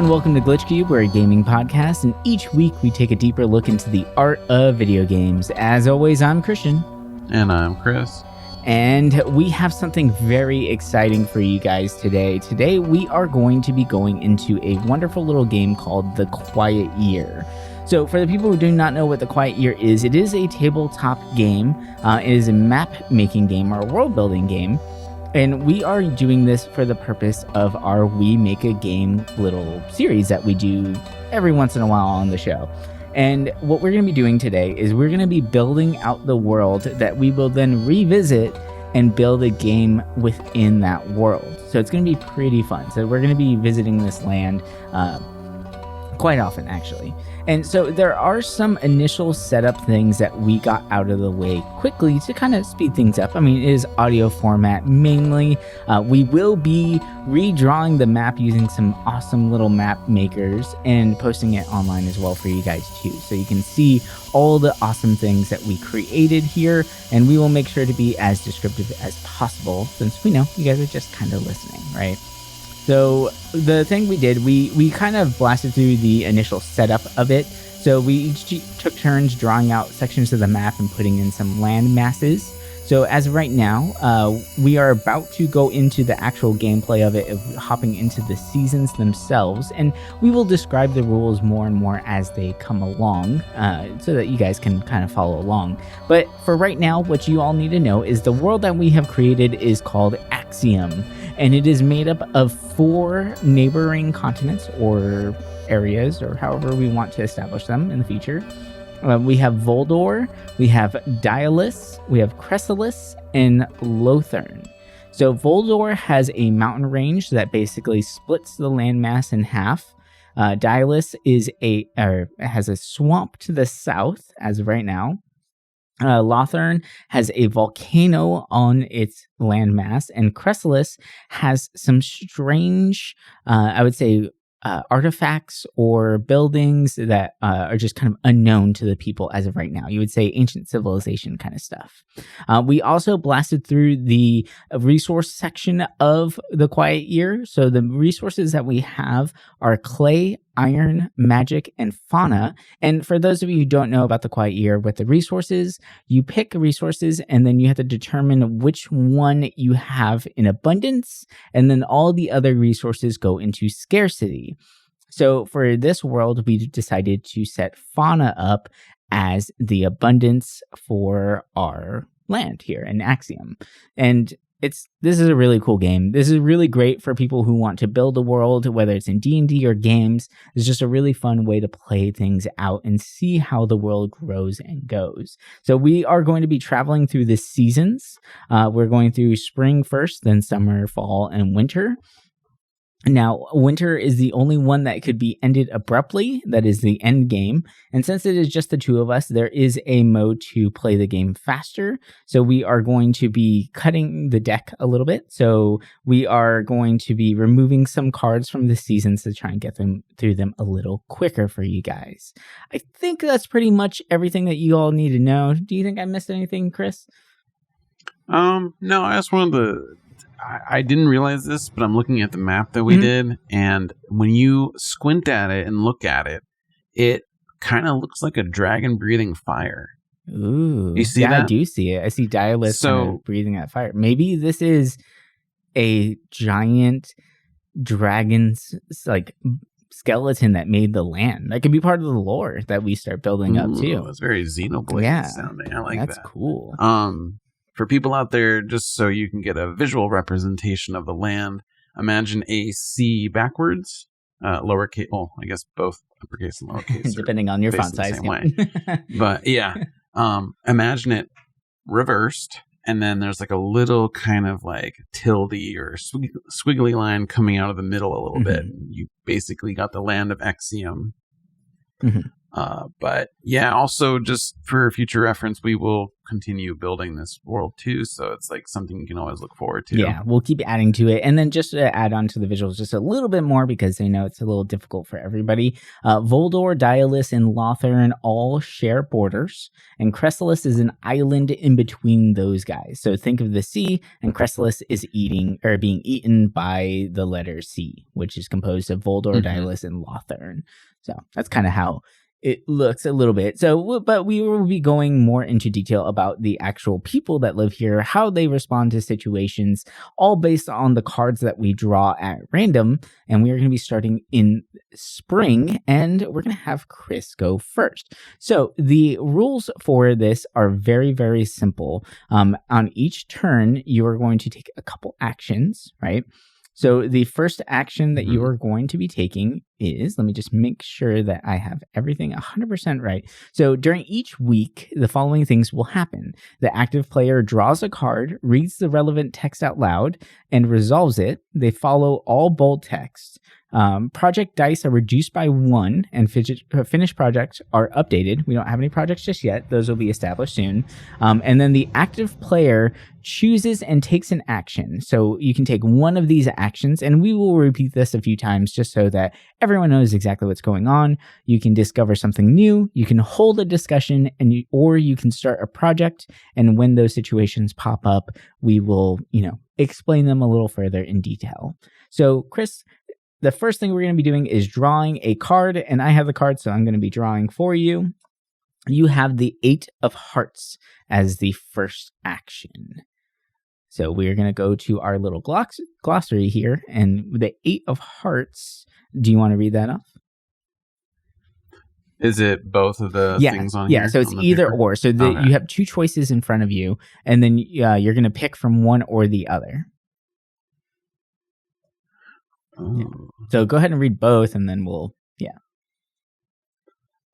and welcome to Glitch Cube. We're a gaming podcast, and each week we take a deeper look into the art of video games. As always, I'm Christian. And I'm Chris. And we have something very exciting for you guys today. Today we are going to be going into a wonderful little game called The Quiet Year. So for the people who do not know what The Quiet Year is, it is a tabletop game. It is a map-making game or a world-building game. And we are doing this for the purpose of our We Make a Game little series that we do every once in a while on the show. And what we're going to be doing today is we're going to be building out the world that we will then revisit and build a game within that world. So it's going to be pretty fun. So we're going to be visiting this land quite often, actually. And so there are some initial setup things that we got out of the way quickly to kind of speed things up. I mean, it is audio format mainly. We will be redrawing the map using some awesome little map makers and posting it online as well for you guys too. So you can see all the awesome things that we created here, and we will make sure to be as descriptive as possible since we know you guys are just kind of listening, right? So the thing we did, we kind of blasted through the initial setup of it. So we each took turns drawing out sections of the map and putting in some land masses. So as of right now, we are about to go into the actual gameplay of it, of hopping into the seasons themselves. And we will describe the rules more and more as they come along, so that you guys can kind of follow along. But for right now, what you all need to know is the world that we have created is called Axiom. And it is made up of 4 neighboring continents or areas, or however we want to establish them in the future. We have Voldor, we have Dialis, we have Cresselis, and Lothern. So Voldor has a mountain range that basically splits the landmass in half. Dialis has a swamp to the south as of right now. Lothern has a volcano on its landmass, and Cresselis has some strange, I would say, artifacts or buildings that are just kind of unknown to the people as of right now. You would say ancient civilization kind of stuff. We also blasted through the resource section of The Quiet Year. So the resources that we have are clay, iron, magic, and fauna. And for those of you who don't know about The Quiet Year, with the resources, you pick resources and then you have to determine which one you have in abundance, and then all the other resources go into scarcity. So for this world, we decided to set fauna up as the abundance for our land here in Axiom. And this is a really cool game. This is really great for people who want to build a world, whether it's in D&D or games. It's just a really fun way to play things out and see how the world grows and goes. So we are going to be traveling through the seasons. We're going through spring first, then summer, fall, and winter. Now, winter is the only one that could be ended abruptly. That is the end game. And since it is just the 2 of us, there is a mode to play the game faster. So we are going to be cutting the deck a little bit. So we are going to be removing some cards from the seasons to try and get them through them a little quicker for you guys. I think that's pretty much everything that you all need to know. Do you think I missed anything, Chris? No, I just wanted to... I didn't realize this, but I'm looking at the map that we did, and when you squint at it and look at it, it kind of looks like a dragon breathing fire. Ooh. You see that? I do see it. I see Dialis kind of breathing that fire. Maybe this is a giant dragon's like skeleton that made the land. That could be part of the lore that we start building up too. It's very Xenoblade sounding. I like that. That's cool. For people out there, just so you can get a visual representation of the land, imagine a C backwards, lowercase. Well, I guess both uppercase and lowercase, depending on your font size. Same way. But yeah, imagine it reversed, and then there's like a little kind of like tilde or squiggly line coming out of the middle a little bit. You basically got the land of Axiom. But yeah, also just for future reference, we will continue building this world too. So it's like something you can always look forward to. Yeah, we'll keep adding to it. And then just to add on to the visuals just a little bit more because I know it's a little difficult for everybody. Voldor, Dialis, and Lothern all share borders, and Cresselis is an island in between those guys. So think of the sea, and Cresselis is being eaten by the letter C, which is composed of Voldor, Dialis, and Lothern. So that's kind of how it looks a little bit. So, but we will be going more into detail about the actual people that live here, how they respond to situations, all based on the cards that we draw at random. And we are going to be starting in spring, and we're going to have Chris go first. So the rules for this are very, very simple. On each turn, you are going to take a couple actions, right? So the first action that you are going to be taking is, let me just make sure that I have everything 100% right. So during each week, the following things will happen. The active player draws a card, reads the relevant text out loud, and resolves it. They follow all bold text. Project dice are reduced by 1, and finished projects are updated. We don't have any projects just yet. Those will be established soon. And then the active player chooses and takes an action. So you can take one of these actions, and we will repeat this a few times just so that everyone knows exactly what's going on. You can discover something new. You can hold a discussion, or you can start a project. And when those situations pop up, we will, explain them a little further in detail. So, Chris, the first thing we're going to be doing is drawing a card, and I have the card, so I'm going to be drawing for you. You have the 8 of Hearts as the first action. So we're going to go to our little glossary here, and the 8 of Hearts, do you want to read that off? Is it both of the things on here? Yeah, so it's either paper? Or. So you have 2 choices in front of you, and then you're going to pick from one or the other. Yeah. So go ahead and read both, and then we'll,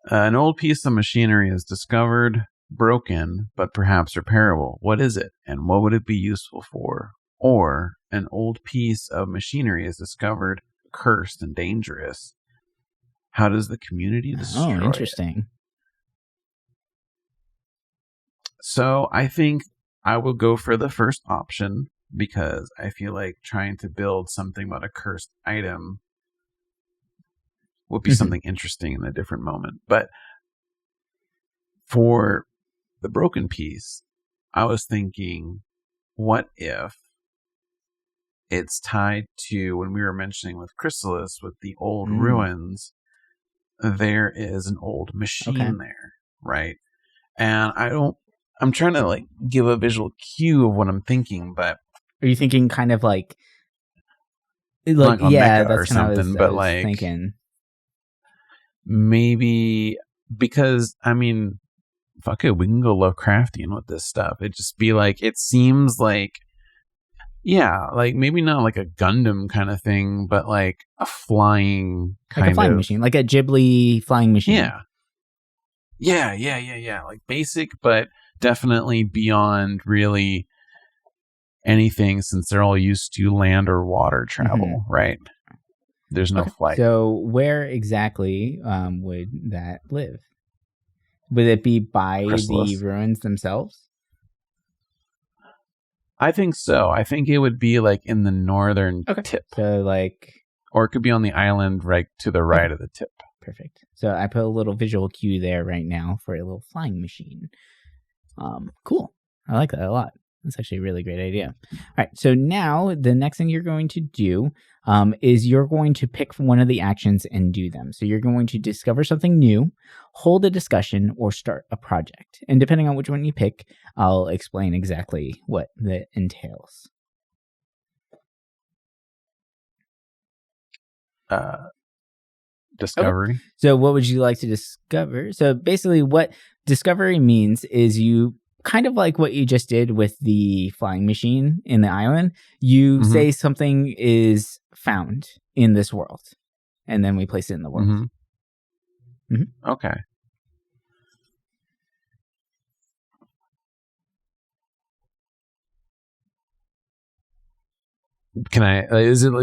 an old piece of machinery is discovered, broken, but perhaps repairable. What is it, and what would it be useful for? Or, an old piece of machinery is discovered, cursed, and dangerous. How does the community destroy it? Oh, interesting. So I think I will go for the first option, because I feel like trying to build something about a cursed item would be something interesting in a different moment. But for the broken piece, I was thinking, what if it's tied to, when we were mentioning with Chrysalis, with the old ruins, there is an old machine there, right? And I'm trying to give a visual cue of what I'm thinking, but are you thinking kind of like Mecha or something? But thinking maybe, because fuck it, we can go Lovecraftian with this stuff. It just be it seems maybe not like a Gundam kind of thing, but a flying machine, like a Ghibli flying machine. Yeah. Like basic, but definitely beyond really anything, since they're all used to land or water travel, right? There's no flight. So where exactly would that live? Would it be by the ruins themselves? I think so. I think it would be in the northern tip. So or it could be on the island right to the right of the tip. Perfect. So I put a little visual cue there right now for a little flying machine. Cool. I like that a lot. That's actually a really great idea. All right, so now the next thing you're going to do is you're going to pick one of the actions and do them. So you're going to discover something new, hold a discussion, or start a project. And depending on which one you pick, I'll explain exactly what that entails. Discovery. Okay. So what would you like to discover? So basically what discovery means is you kind of like what you just did with the flying machine in the island. You say something is found in this world, and then we place it in the world. Okay. Can I?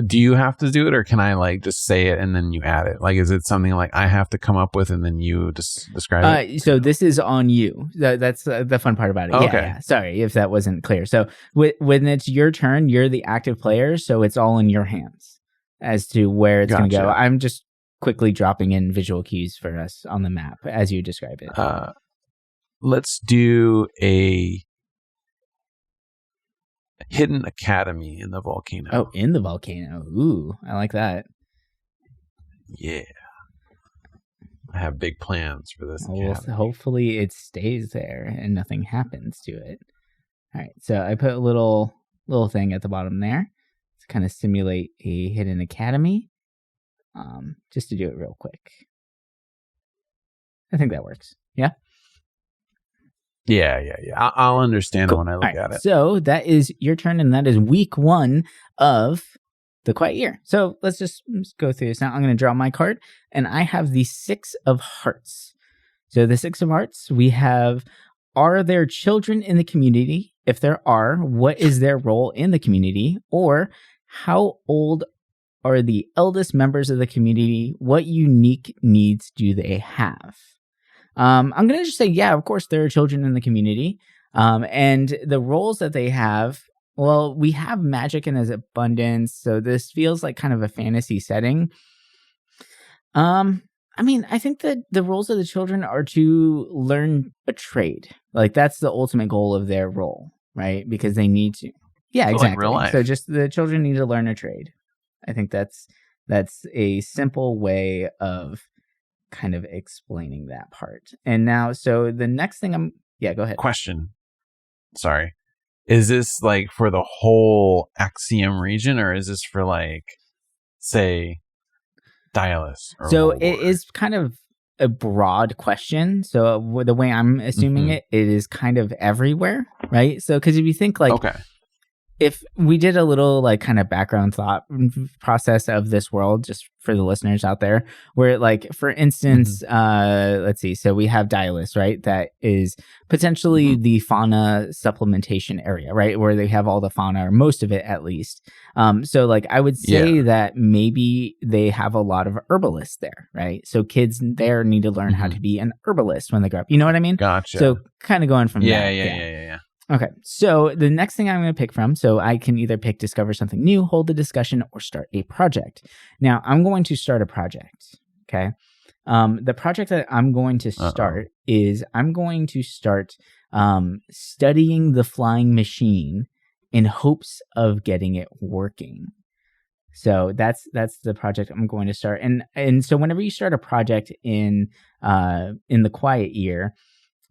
Do you have to do it, or can I like just say it and then you add it? Like, is it something like I have to come up with and then you just describe it? So this is on you. That's the fun part about it. Okay. Yeah. Sorry if that wasn't clear. So when it's your turn, you're the active player, so it's all in your hands as to where it's going to go. I'm just quickly dropping in visual cues for us on the map as you describe it. Let's do a hidden academy in the volcano. Oh, in the volcano. Ooh, I like that. Yeah. I have big plans for this. Well, hopefully it stays there and nothing happens to it. All right, so I put a little thing at the bottom there to kind of simulate a hidden academy. Just to do it real quick. I think that works. Yeah? Yeah. I'll understand it when I look at it. So that is your turn, and that is week 1 of the Quiet Year. So let's just go through this now. I'm going to draw my card, and I have the 6 of Hearts. So the 6 of Hearts, we have, are there children in the community? If there are, what is their role in the community? Or how old are the eldest members of the community? What unique needs do they have? I'm going to just say, yeah, of course, there are children in the community. And the roles that they have, well, we have magic in its abundance. So this feels like kind of a fantasy setting. I mean, I think that the roles of the children are to learn a trade. Like that's the ultimate goal of their role, right? Because they need to. Yeah, so exactly. Like real life. So just the children need to learn a trade. I think that's a simple way of kind of explaining that part. And now, so the next thing go ahead. Question. Sorry. Is this like for the whole Axiom region, or is this for like, say, Dialis? So it is kind of a broad question. So the way I'm assuming it is kind of everywhere, right? So, because if you think like, okay, if we did a little like kind of background thought process of this world, just for the listeners out there, where like, for instance, let's see. So we have Dialis, right? That is potentially the fauna supplementation area, right? Where they have all the fauna, or most of it at least. So like I would say that maybe they have a lot of herbalists there, right? So kids there need to learn how to be an herbalist when they grow up. You know what I mean? Gotcha. So kind of going from Yeah. Okay, so the next thing I'm going to pick from, so I can either pick discover something new, hold the discussion, or start a project. Now, I'm going to start a project, okay? The project that I'm going to start is I'm going to start studying the flying machine in hopes of getting it working. So that's the project I'm going to start. And so whenever you start a project in the Quiet Year,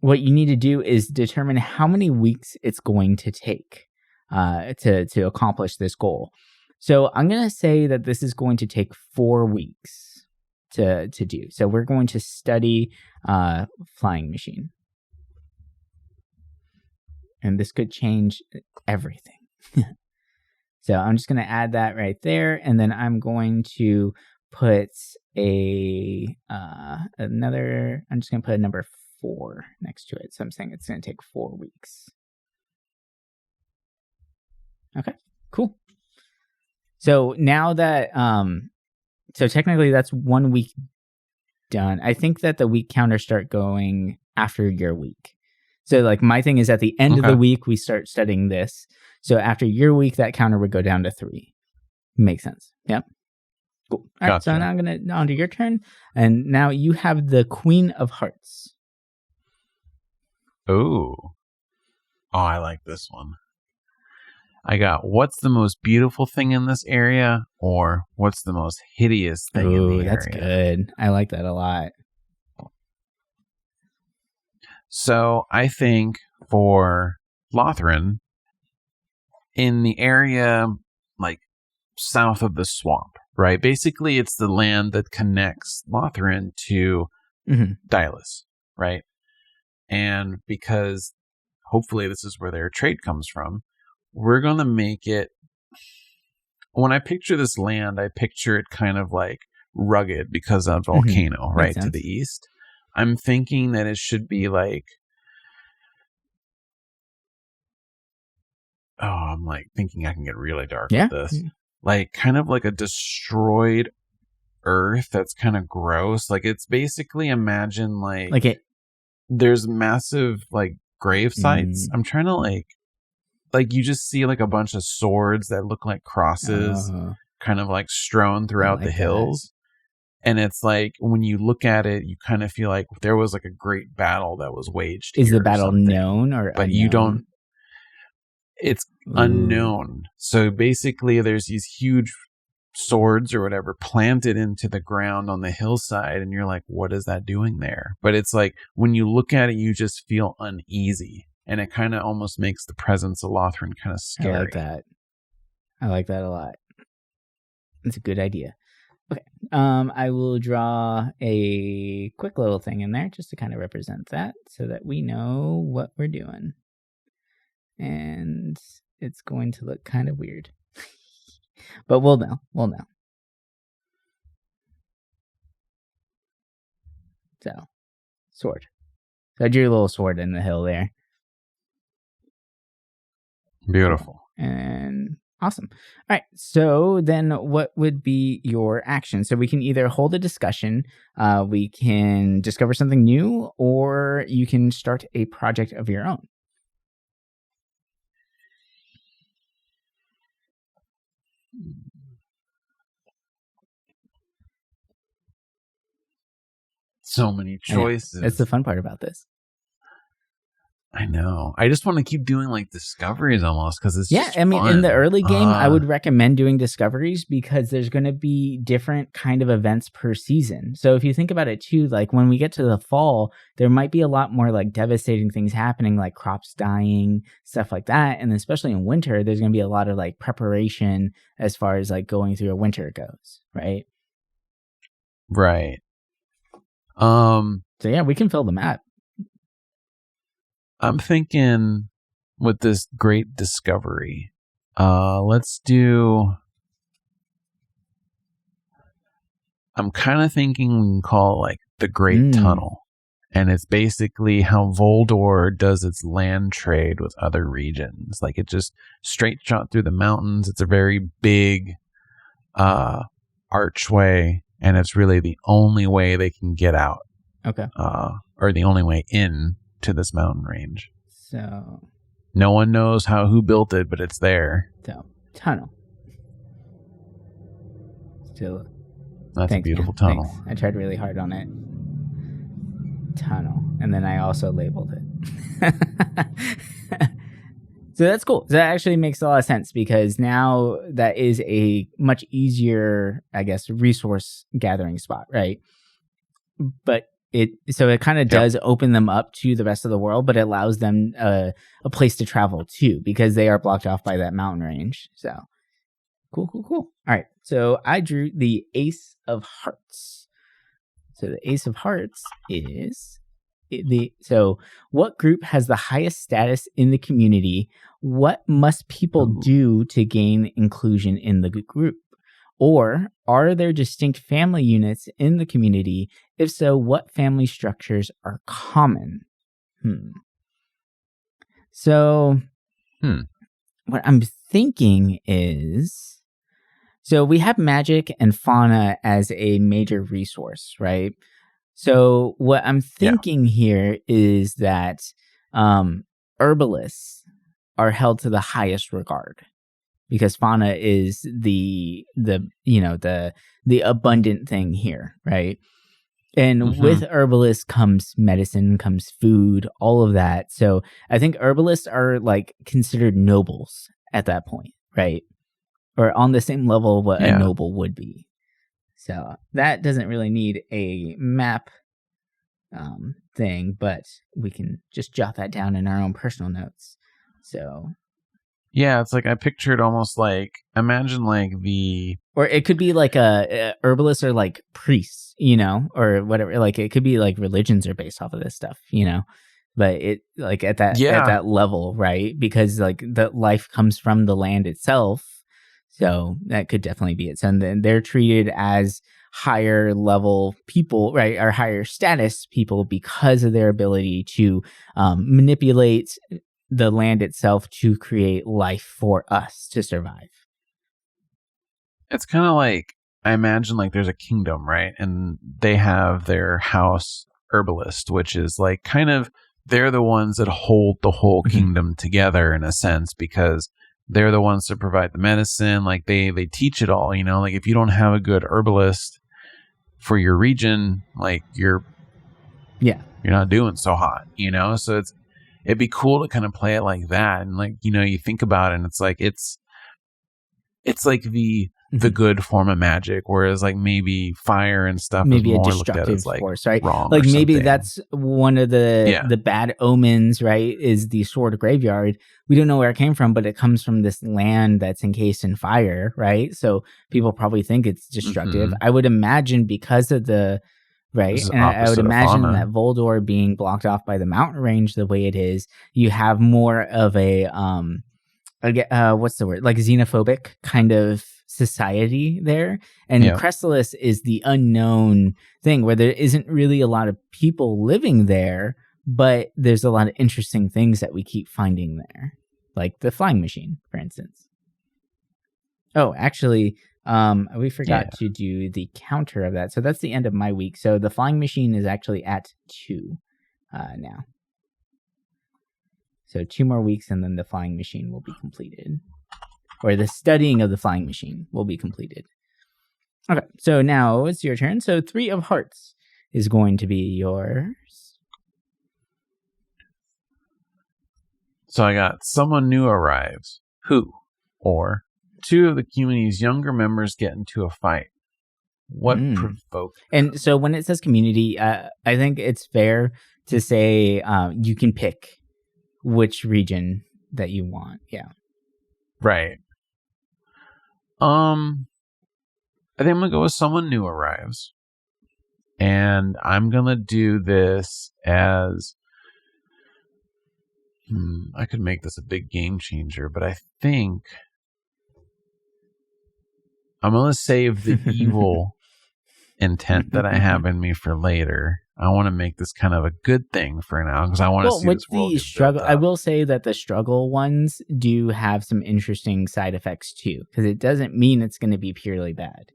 what you need to do is determine how many weeks it's going to take to accomplish this goal. So I'm going to say that this is going to take 4 weeks to do. So we're going to study flying machine. And this could change everything. So I'm just going to add that right there. And then I'm going to put another, I'm just going to put a number 4 next to it. So I'm saying it's going to take 4 weeks. Okay, cool. So now that, so technically that's 1 week done. I think that the week counters start going after your week. So like my thing is at the end of the week, we start studying this. So after your week, that counter would go down to 3. Makes sense. Yep. Cool. All right, so now I'm going to, on to your turn. And now you have the Queen of Hearts. Oh, I like this one. I got, what's the most beautiful thing in this area, or what's the most hideous thing in the area? That's good. I like that a lot. So I think for Lothran, in the area like south of the swamp, right? Basically, it's the land that connects Lothran to Dialis, right? And because hopefully this is where their trade comes from, we're going to make it, when I picture this land, I picture it kind of like rugged because of volcano, right, to the east. I'm thinking that it should be like, I'm like thinking I can get really dark Yeah. with this. Like kind of like a destroyed earth that's kind of gross. Like it's basically, imagine like it. There's massive like grave sites. I'm trying to like you just see like a bunch of swords that look like crosses kind of like strewn throughout the hills. And it's like when you look at it, you kind of feel like there was like a great battle that was waged. Is the battle known or but unknown? You don't. It's unknown. So basically, there's these huge swords or whatever planted into the ground on the hillside, and you're like, what is that doing there? But it's like when you look at it, you just feel uneasy, and it kind of almost makes the presence of Lothran kind of scary. I like that. I like that a lot. It's a good idea. Okay. I will draw a quick little thing in there just to kind of represent that so that we know what we're doing. And it's going to look kind of weird. But we'll know. We'll know. So, sword. So I drew a little sword in the hill there. Beautiful. And awesome. All right. So then what would be your action? So we can either hold a discussion, we can discover something new, or you can start a project of your own. So many choices. That's the fun part about this. I know. I just want to keep doing like discoveries almost because it's just I mean, fun. in the early game, I would recommend doing discoveries because there's going to be different kind of events per season. So if you think about it too, like when we get to the fall, there might be a lot more like devastating things happening, like crops dying, stuff like that. And especially in winter, there's going to be a lot of like preparation as far as like going through a winter goes, right? Right. So yeah, we can fill the map. I'm thinking with this great discovery, let's do. I'm kind of thinking we can call it like the Great Tunnel. And it's basically how Voldor does its land trade with other regions. Like it just straight shot through the mountains. It's a very big archway, and it's really the only way they can get out. Okay. Or the only way in to this mountain range. So no one knows who built it, but it's there. So tunnel. Still. That's a beautiful tunnel. Thanks. I tried really hard on it. Tunnel. And then I also labeled it. So that's cool. That actually makes a lot of sense because now that is a much easier, I guess, resource gathering spot, right? But it kind of does open them up to the rest of the world, but it allows them a place to travel too because they are blocked off by that mountain range. So cool. All right. So I drew the Ace of Hearts. So the Ace of Hearts is so what group has the highest status in the community? What must people do to gain inclusion in the group? Or are there distinct family units in the community? If so, what family structures are common? So what I'm thinking is, so we have magic and fauna as a major resource, right? So what I'm thinking here is that herbalists are held to the highest regard because fauna is the abundant thing here, right? And with herbalists comes medicine, comes food, all of that. So I think herbalists are like considered nobles at that point, right? Or on the same level of what a noble would be. So that doesn't really need a map thing, but we can just jot that down in our own personal notes. So yeah, it's like I pictured almost like imagine like or it could be like a herbalists or like priests, or whatever. Like it could be like religions are based off of this stuff, but it like at that level, right? Because like the life comes from the land itself. So that could definitely be it. So then they're treated as higher level people, right? Or higher status people because of their ability to manipulate the land itself to create life for us to survive. It's kind of like, I imagine like there's a kingdom, right? And they have their house herbalist, which is like kind of, they're the ones that hold the whole kingdom together in a sense, because they're the ones that provide the medicine. Like they teach it all, you know, like if you don't have a good herbalist for your region, like you're not doing so hot, you know? So it'd be cool to kind of play it like that. And like, you know, you think about it and it's like like the good form of magic, whereas like maybe fire and stuff maybe is more a destructive like force, right? Wrong, like maybe something. that's one of the bad omens, right? Is the sword graveyard. We don't know where it came from, but it comes from this land that's encased in fire, right? So people probably think it's destructive. I would imagine because of the right, and I would imagine that Voldor being blocked off by the mountain range the way it is, you have more of a what's the word? Like xenophobic kind of society there. And Cresselis is the unknown thing where there isn't really a lot of people living there, but there's a lot of interesting things that we keep finding there. Like the flying machine, for instance. Oh, actually, we forgot to do the counter of that. So that's the end of my week. So the flying machine is actually at 2 now. So 2 more weeks and then the flying machine will be completed. Or the studying of the flying machine will be completed. Okay, so now it's your turn. So 3 of Hearts is going to be yours. So I got someone new arrives. Who? Or 2 of the community's younger members get into a fight. What provoked? And so when it says community, I think it's fair to say you can pick which region that you want. Yeah. Right. I think I'm gonna go with someone new arrives. And I'm gonna do this as I could make this a big game changer, but I think I'm gonna save the evil intent that I have in me for later. I want to make this kind of a good thing for now because I want to see this world. With the struggle, I will say that the struggle ones do have some interesting side effects too, because it doesn't mean it's going to be purely bad.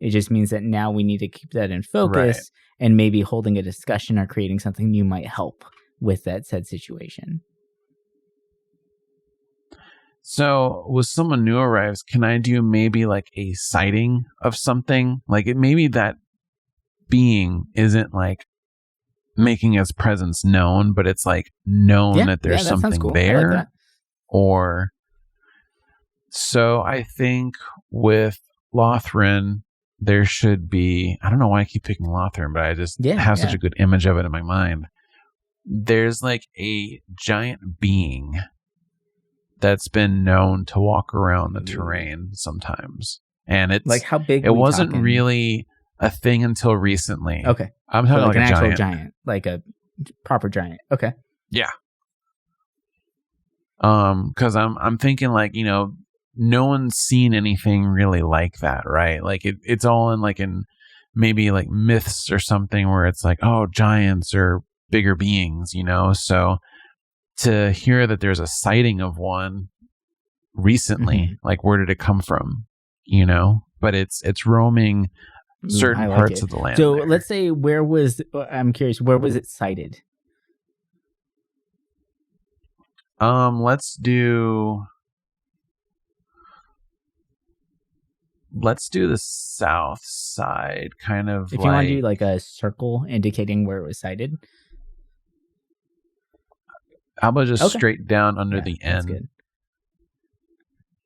It just means that now we need to keep that in focus, and maybe holding a discussion or creating something new might help with that said situation. So with someone new arrives, can I do maybe like a sighting of something? Like it maybe that being isn't like making its presence known, but it's like known that there's something cool. There. Like or so I think with Lothrin, there should be, I don't know why I keep picking Lothrin, but I just have such a good image of it in my mind. There's like a giant being that's been known to walk around the terrain sometimes. And it's like how big? It wasn't really a thing until recently. Okay. I'm talking like an a actual giant, like a proper giant. Okay. Yeah. Because I'm thinking like, you know, no one's seen anything really like that, right? Like it's all in maybe like myths or something where it's like, oh, giants are bigger beings, you know? So to hear that there's a sighting of one recently, like where did it come from? You know? But it's roaming certain parts of the land. So let's say I'm curious, where was it sighted? Let's do the south side, kind of. If you want to do like a circle indicating where it was sighted. How about just straight down under the end? Good.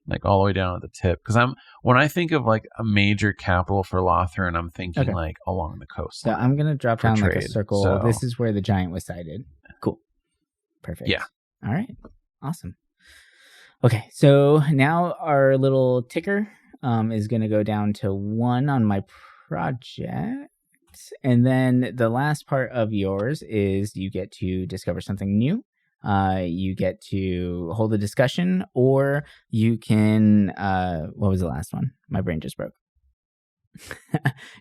Like all the way down at the tip, because when I think of like a major capital for Lothrin, I'm thinking like along the coast. So I'm gonna drop down like a circle. So this is where the giant was sighted. Cool, perfect. Yeah. All right. Awesome. Okay, so now our little ticker is gonna go down to 1 on my project, and then the last part of yours is you get to discover something new. You get to hold a discussion, or you can what was the last one? My brain just broke.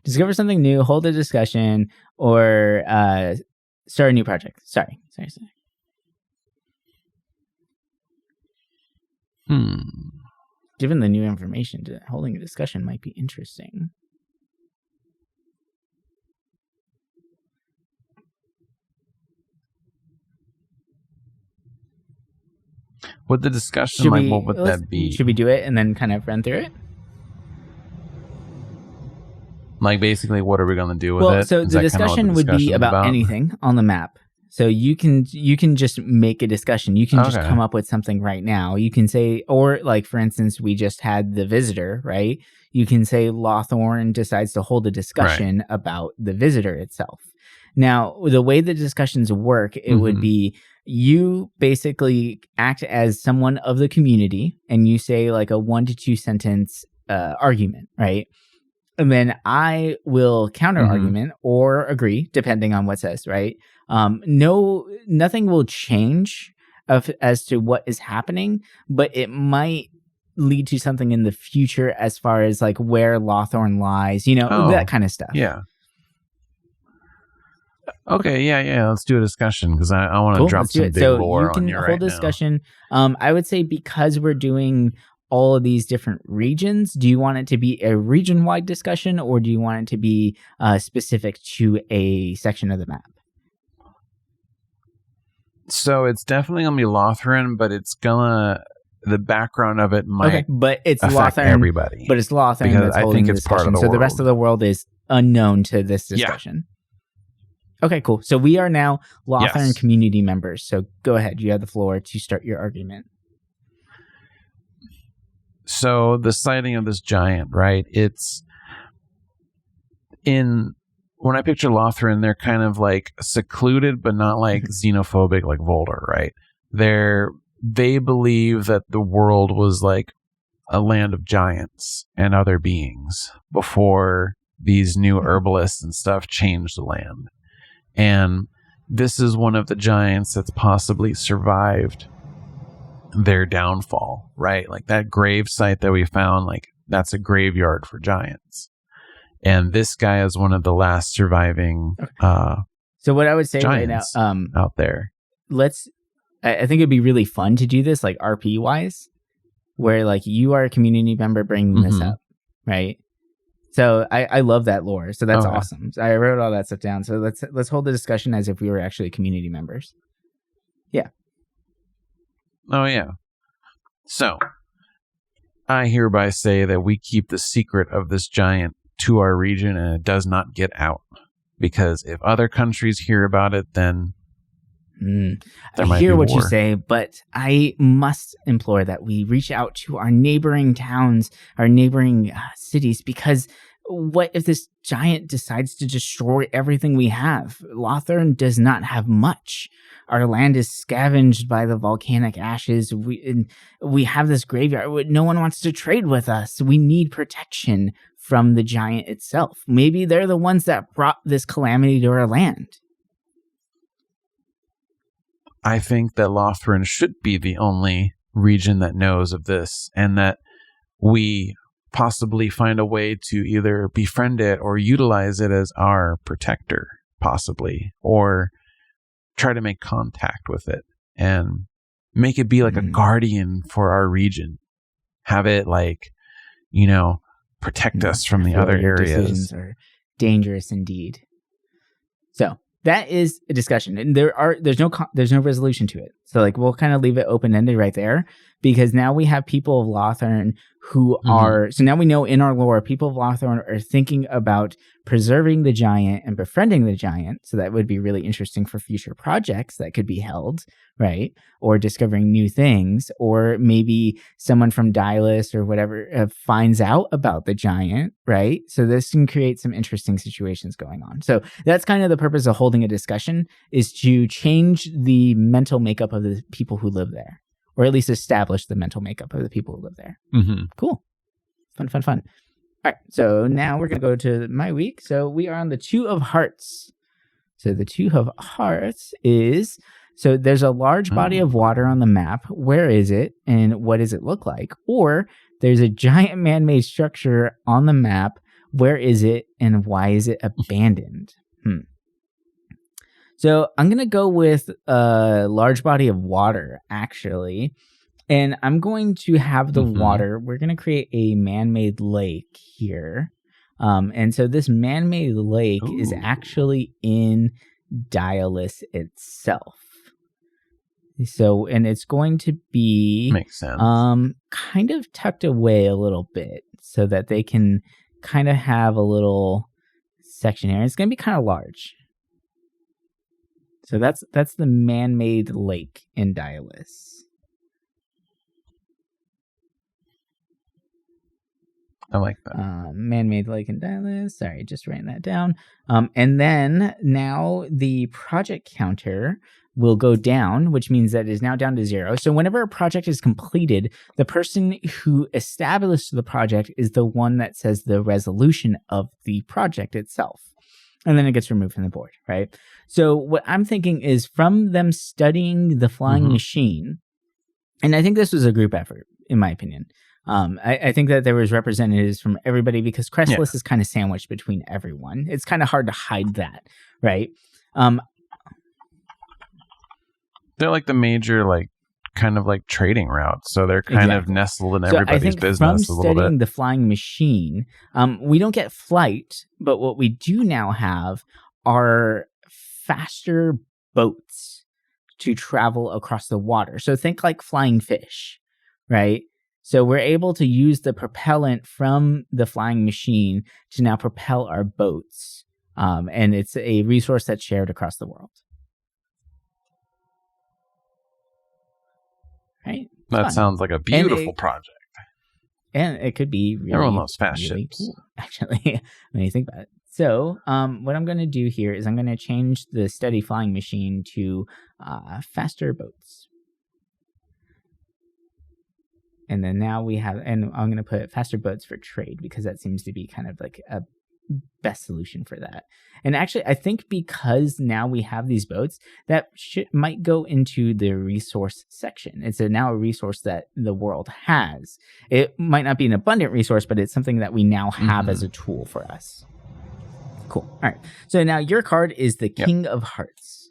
Discover something new, hold a discussion, or start a new project. Sorry. Given the new information, holding a discussion might be interesting. What the discussion, what would that be? Should we do it and then kind of run through it? Like, basically, what are we going to do with it? So the discussion would be about anything on the map. So you can just make a discussion. You can just come up with something right now. You can say, or like, for instance, we just had the visitor, right? You can say Lawthorn decides to hold a discussion about the visitor itself. Now, the way the discussions work, it would be you basically act as someone of the community and you say like a 1 to 2 sentence argument, right? And then I will counter argument or agree, depending on what says, right? Nothing will change as to what is happening, but it might lead to something in the future as far as like where Lawthorn lies, that kind of stuff. Yeah. Okay, yeah. Let's do a discussion because I want to drop some big lore on you right now. Hold discussion. I would say because we're doing all of these different regions, do you want it to be a region-wide discussion or do you want it to be specific to a section of the map? So it's definitely going to be Lawthorn, but the background of it might but it's affect Lawthorn, everybody. But it's Lawthorn that's holding the discussion. So the rest of the world is unknown to this discussion. Yeah. Okay, cool. So we are now Lawthorn community members. So go ahead. You have the floor to start your argument. So the sighting of this giant, right? It's when I picture Lawthorn, they're kind of like secluded, but not like xenophobic like Volder, right? They believe that the world was like a land of giants and other beings before these new herbalists and stuff changed the land. And this is one of the giants that's possibly survived their downfall, right? Like that grave site that we found, like that's a graveyard for giants. And this guy is one of the last surviving so what I would say right now out there. I think it'd be really fun to do this like RP wise, where like you are a community member bringing this up, right? So I love that lore. So that's awesome. So I wrote all that stuff down. So let's hold the discussion as if we were actually community members. Yeah. Oh, yeah. So I hereby say that we keep the secret of this giant to our region and it does not get out. Because if other countries hear about it, then I hear what you say, but I must implore that we reach out to our neighboring towns, our neighboring cities, because what if this giant decides to destroy everything we have? Lawthorn does not have much. Our land is scavenged by the volcanic ashes. We have this graveyard. No one wants to trade with us. We need protection from the giant itself. Maybe they're the ones that brought this calamity to our land. I think that Lawthorn should be the only region that knows of this, and that we possibly find a way to either befriend it or utilize it as our protector, possibly, or try to make contact with it and make it be like a guardian for our region. Have it like, protect us from the other areas. Decisions are dangerous indeed. So that is a discussion, and there's no resolution to it. So like we'll kind of leave it open ended right there, because now we have people of Lawthorn who are. So now we know in our lore, people of Lawthorn are thinking about preserving the giant and befriending the giant. So that would be really interesting for future projects that could be held, right? Or discovering new things, or maybe someone from Dylus or whatever finds out about the giant, right? So this can create some interesting situations going on. So that's kind of the purpose of holding a discussion, is to change the mental makeup of the people who live there, or at least establish the mental makeup of the people who live there. Cool. Fun. All right, so now we're going to go to my week. So we are on the Two of Hearts. So the Two of Hearts is... So there's a large body of water on the map. Where is it, and what does it look like? Or there's a giant man-made structure on the map. Where is it, and why is it abandoned? So I'm going to go with a large body of water, actually. And I'm going to have the Mhm. water. We're going to create a man-made lake here. And so this man-made lake is Ooh. actually in Dialis itself. So, and it's going to be Makes sense. kind of tucked away a little bit so that they can kind of have a little section here. It's going to be kind of large. So that's the man-made lake in Dialis. I like that. Man-made lake in Dialis. Sorry, just writing that down. And then now the project counter will go down, which means that it is now down to 0. So whenever a project is completed, the person who established the project is the one that says the resolution of the project itself. And then it gets removed from the board, right? So what I'm thinking is from them studying the flying machine, and I think this was a group effort, in my opinion. I think that there was representatives from everybody because Crestless is kind of sandwiched between everyone. It's kind of hard to hide that, right? They're like the major, like, kind of like trading routes. So they're kind of nestled in everybody's business a little bit. From studying the flying machine, we don't get flight, but what we do now have are faster boats to travel across the water. So think like flying fish, right? So we're able to use the propellant from the flying machine to now propel our boats. And it's a resource that's shared across the world. Right? That sounds like a beautiful project. And it could be really, everyone loves fast really ships. Cool, actually, when you think about it. So what I'm going to do here is I'm going to change the steady flying machine to faster boats. And then now we have, and I'm going to put faster boats for trade because that seems to be kind of like a best solution for that. And actually, I think because now we have these boats, that might go into the resource section. It's now a resource that the world has. It might not be an abundant resource, but it's something that we now have as a tool for us. Cool. All right. So now your card is the King of Hearts.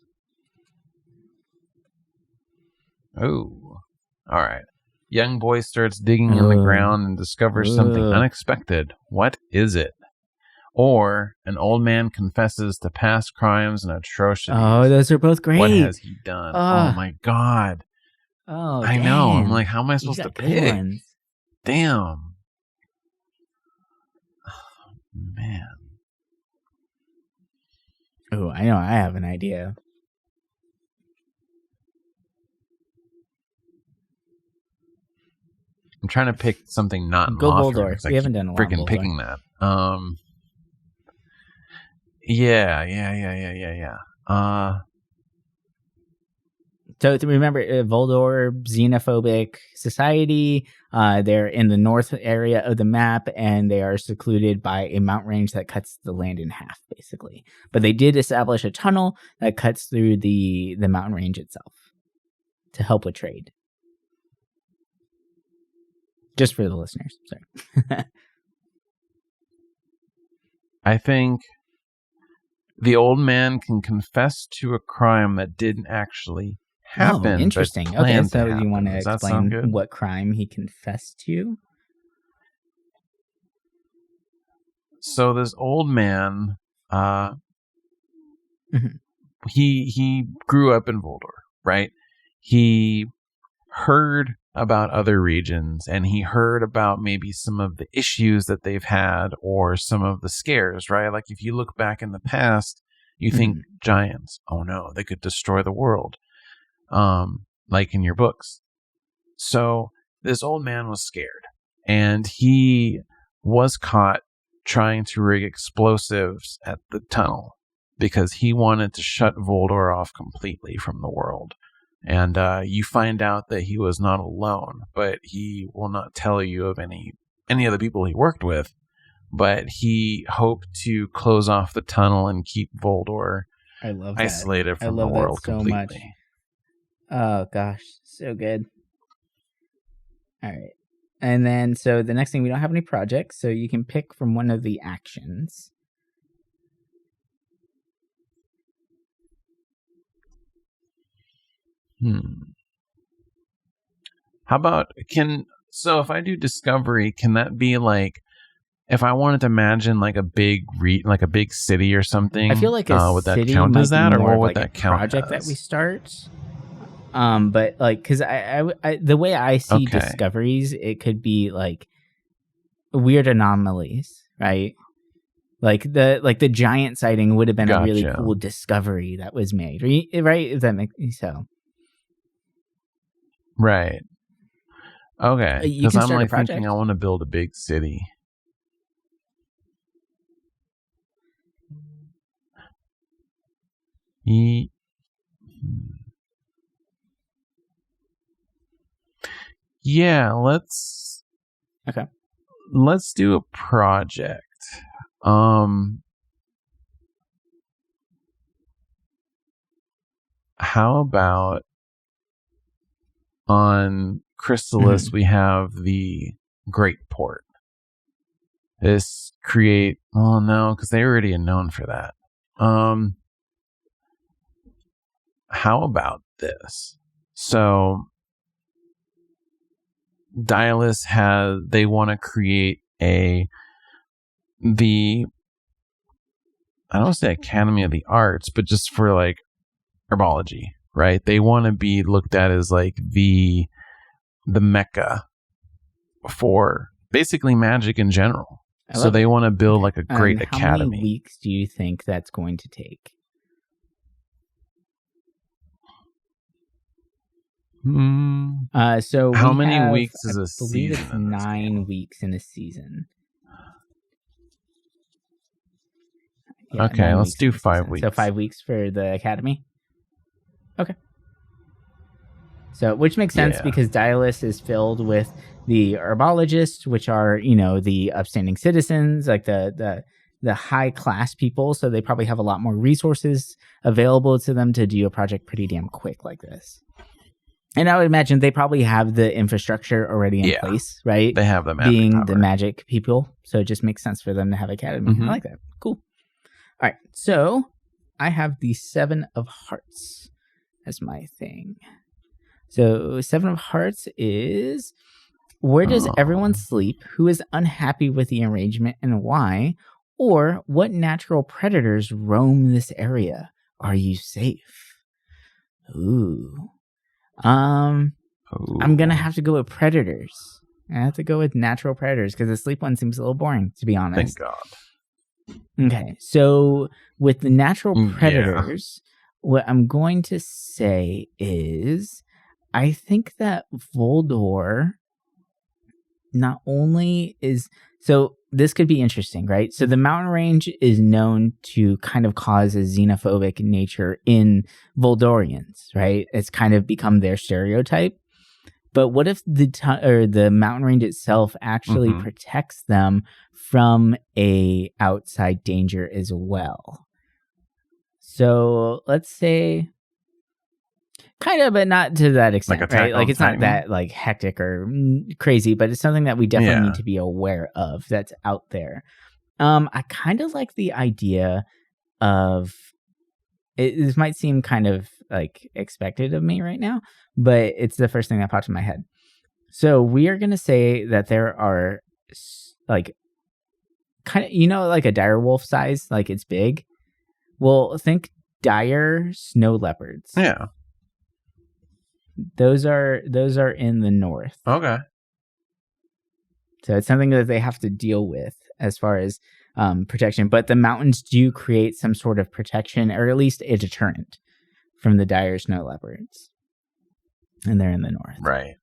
Oh, all right. Young boy starts digging in the ground and discovers something unexpected. What is it? Or an old man confesses to past crimes and atrocities. Oh, those are both great. What has he done? Oh my God. Oh, I know. I'm like, how am I supposed to pick? Ones. Damn. Oh, man. Oh, I know. I have an idea. I'm trying to pick something not in Go Mothra. Voldor. We haven't done a lot. Freaking picking that. Yeah. So to remember, Voldor, xenophobic society. They're in the north area of the map, and they are secluded by a mountain range that cuts the land in half, basically. But they did establish a tunnel that cuts through the mountain range itself to help with trade. Just for the listeners, sorry. I think the old man can confess to a crime that didn't actually happen. Oh, interesting. Okay, so you want to explain what crime he confessed to? So this old man, he grew up in Voldor, right? He heard about other regions, and he heard about maybe some of the issues that they've had or some of the scares, right? Like if you look back in the past, you think giants, oh no, they could destroy the world, like in your books. So this old man was scared, and he was caught trying to rig explosives at the tunnel because he wanted to shut Voldor off completely from the world. And you find out that he was not alone, but he will not tell you of any other people he worked with. But he hoped to close off the tunnel and keep Voldor isolated from the world completely. Much. Oh gosh, so good. All right, and then so the next thing, we don't have any projects, so you can pick from one of the actions. How about if I do discovery, can that be like if I wanted to imagine like a big city or something? I feel like a would that city count might as that, be or more what of would like that a count project that as? we start. But like, because I the way I see Okay. discoveries, it could be like weird anomalies, right? Like the giant sighting would have been a really Gotcha. cool discovery that was made, right? If that makes so. Right. Okay. You Because can I'm start a like project. thinking I want to build a big city. Yeah, let's do a project. How about on Chrysalis we have the Great Port. This create because they already are known for that. How about this? So Dialis they want to create I don't want to say Academy of the Arts, but just for like herbology, right? They want to be looked at as like the mecca for basically magic in general. So they want to build like a great academy. How many weeks do you think that's going to take? So how many weeks is a season? I believe it's 9 weeks in a season. Yeah, okay, let's do 5 weeks. So 5 weeks for the academy. Okay. So, which makes sense because Dialis is filled with the herbologists, which are, the upstanding citizens, like the high class people. So they probably have a lot more resources available to them to do a project pretty damn quick like this. And I would imagine they probably have the infrastructure already in place, right? They have the magic being power. The magic people. So it just makes sense for them to have academy. I like that. Cool. All right. So I have the 7 of Hearts as my thing. So 7 of Hearts is where does everyone sleep? Who is unhappy with the arrangement and why? Or what natural predators roam this area? Are you safe? Ooh. I'm gonna have to go with predators. I have to go with natural predators because the sleep one seems a little boring, to be honest. Thank God. Okay, so with the natural predators, what I'm going to say is I think that Voldor not only is... So this could be interesting, right? So the mountain range is known to kind of cause a xenophobic nature in Voldorians, right? It's kind of become their stereotype. But what if the mountain range itself actually protects them from a outside danger as well? So let's say kind of, but not to that extent, like right? Like it's not that like hectic or crazy, but it's something that we definitely need to be aware of that's out there. I kind of like the idea of this might seem kind of like expected of me right now, but it's the first thing that popped in my head. So we are going to say that there are like kind of, like a dire wolf size, like it's big. Well, think dire snow leopards. Yeah. Those are in the north. Okay. So it's something that they have to deal with as far as protection. But the mountains do create some sort of protection, or at least a deterrent from the dire snow leopards. And they're in the north. Right.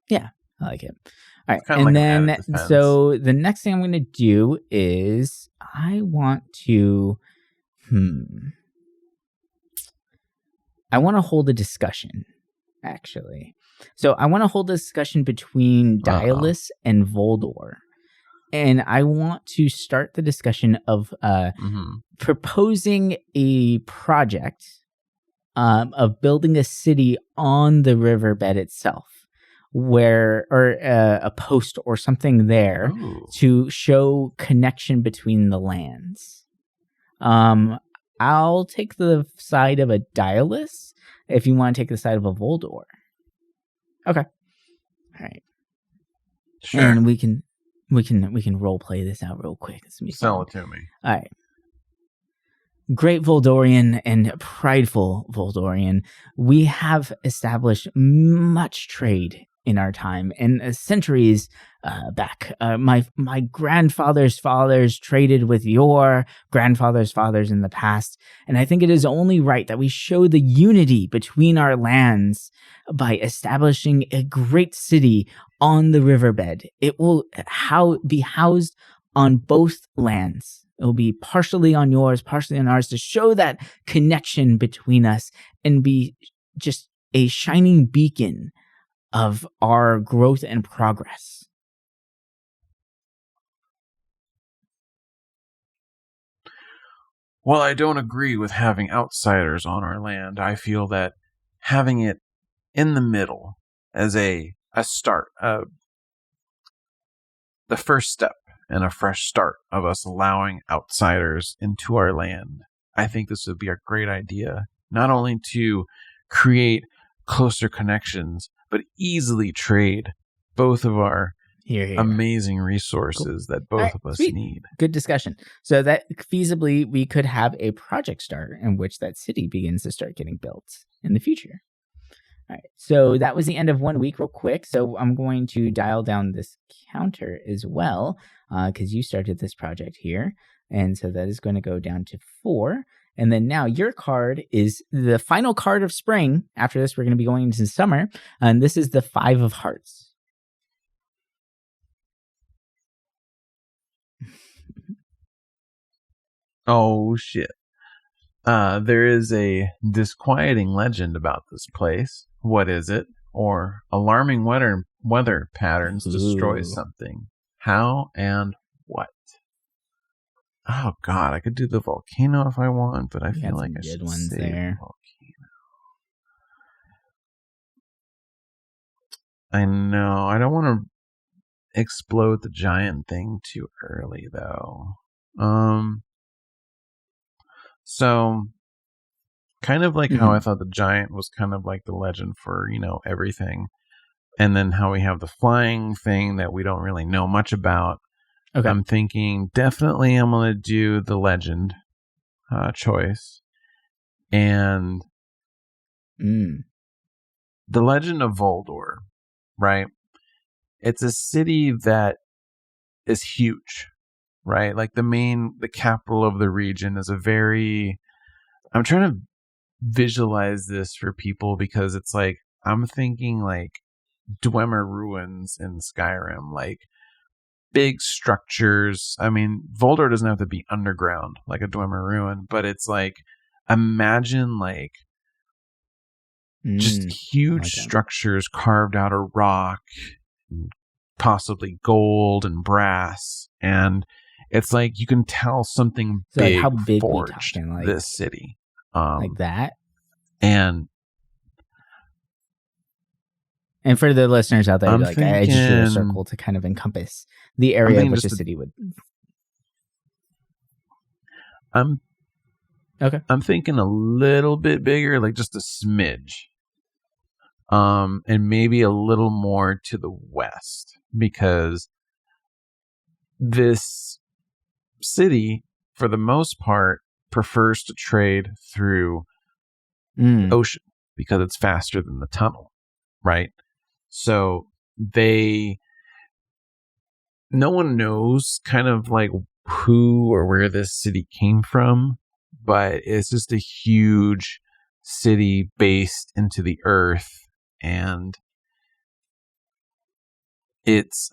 Yeah, I like it. All right. And like then, so the next thing I'm going to do is I want to... I want to hold a discussion, actually. So I want to hold a discussion between Dialis and Voldor. And I want to start the discussion of proposing a project of building a city on the riverbed itself, or a post or something there to show connection between the lands. I'll take the side of a Dialis if you want to take the side of a Voldor. Okay. All right. Sure. And we can role play this out real quick. It's gonna be Sell fun. it to me. All right. Great Voldorian and prideful Voldorian, we have established much trade in our time and centuries back. My grandfather's fathers traded with your grandfather's fathers in the past, and I think it is only right that we show the unity between our lands by establishing a great city on the riverbed. It will be housed on both lands. It will be partially on yours, partially on ours, to show that connection between us and be just a shining beacon of our growth and progress. Well, I don't agree with having outsiders on our land. I feel that having it in the middle as a start, the first step and a fresh start of us allowing outsiders into our land. I think this would be a great idea, not only to create closer connections, but easily trade both of our amazing resources that both of us need. Good discussion. So that feasibly we could have a project start in which that city begins to start getting built in the future. All right, so that was the end of 1 week real quick. So I'm going to dial down this counter as well because you started this project here. And so that is going to go down to 4. And then now your card is the final card of spring. After this, we're going to be going into summer. And this is the 5 of Hearts. Oh, shit. There is a disquieting legend about this place. What is it? Or alarming weather patterns destroy something. How and what? Oh, God. I could do the volcano if I want, but I feel like I should save the volcano. I know. I don't want to explode the giant thing too early, though. So, kind of like how I thought the giant was kind of like the legend for, everything. And then how we have the flying thing that we don't really know much about. Okay. I'm thinking definitely I'm going to do the legend choice. And the Legend of Voldor, right? It's a city that is huge. Right? Like the capital of the region is I'm trying to visualize this for people because it's like, I'm thinking like Dwemer ruins in Skyrim, like big structures. I mean, Voldor doesn't have to be underground like a Dwemer ruin, but it's like, imagine like just huge structures carved out of rock, possibly gold and brass, and it's like you can tell something big, how big forged this city. Like that? And for the listeners out there, I just drew a circle to kind of encompass the area in which the city would. I'm thinking a little bit bigger, like just a smidge. And maybe a little more to the west, because this city, for the most part, prefers to trade through ocean because it's faster than the tunnel, right? So no one knows kind of like who or where this city came from, but it's just a huge city based into the earth, and there's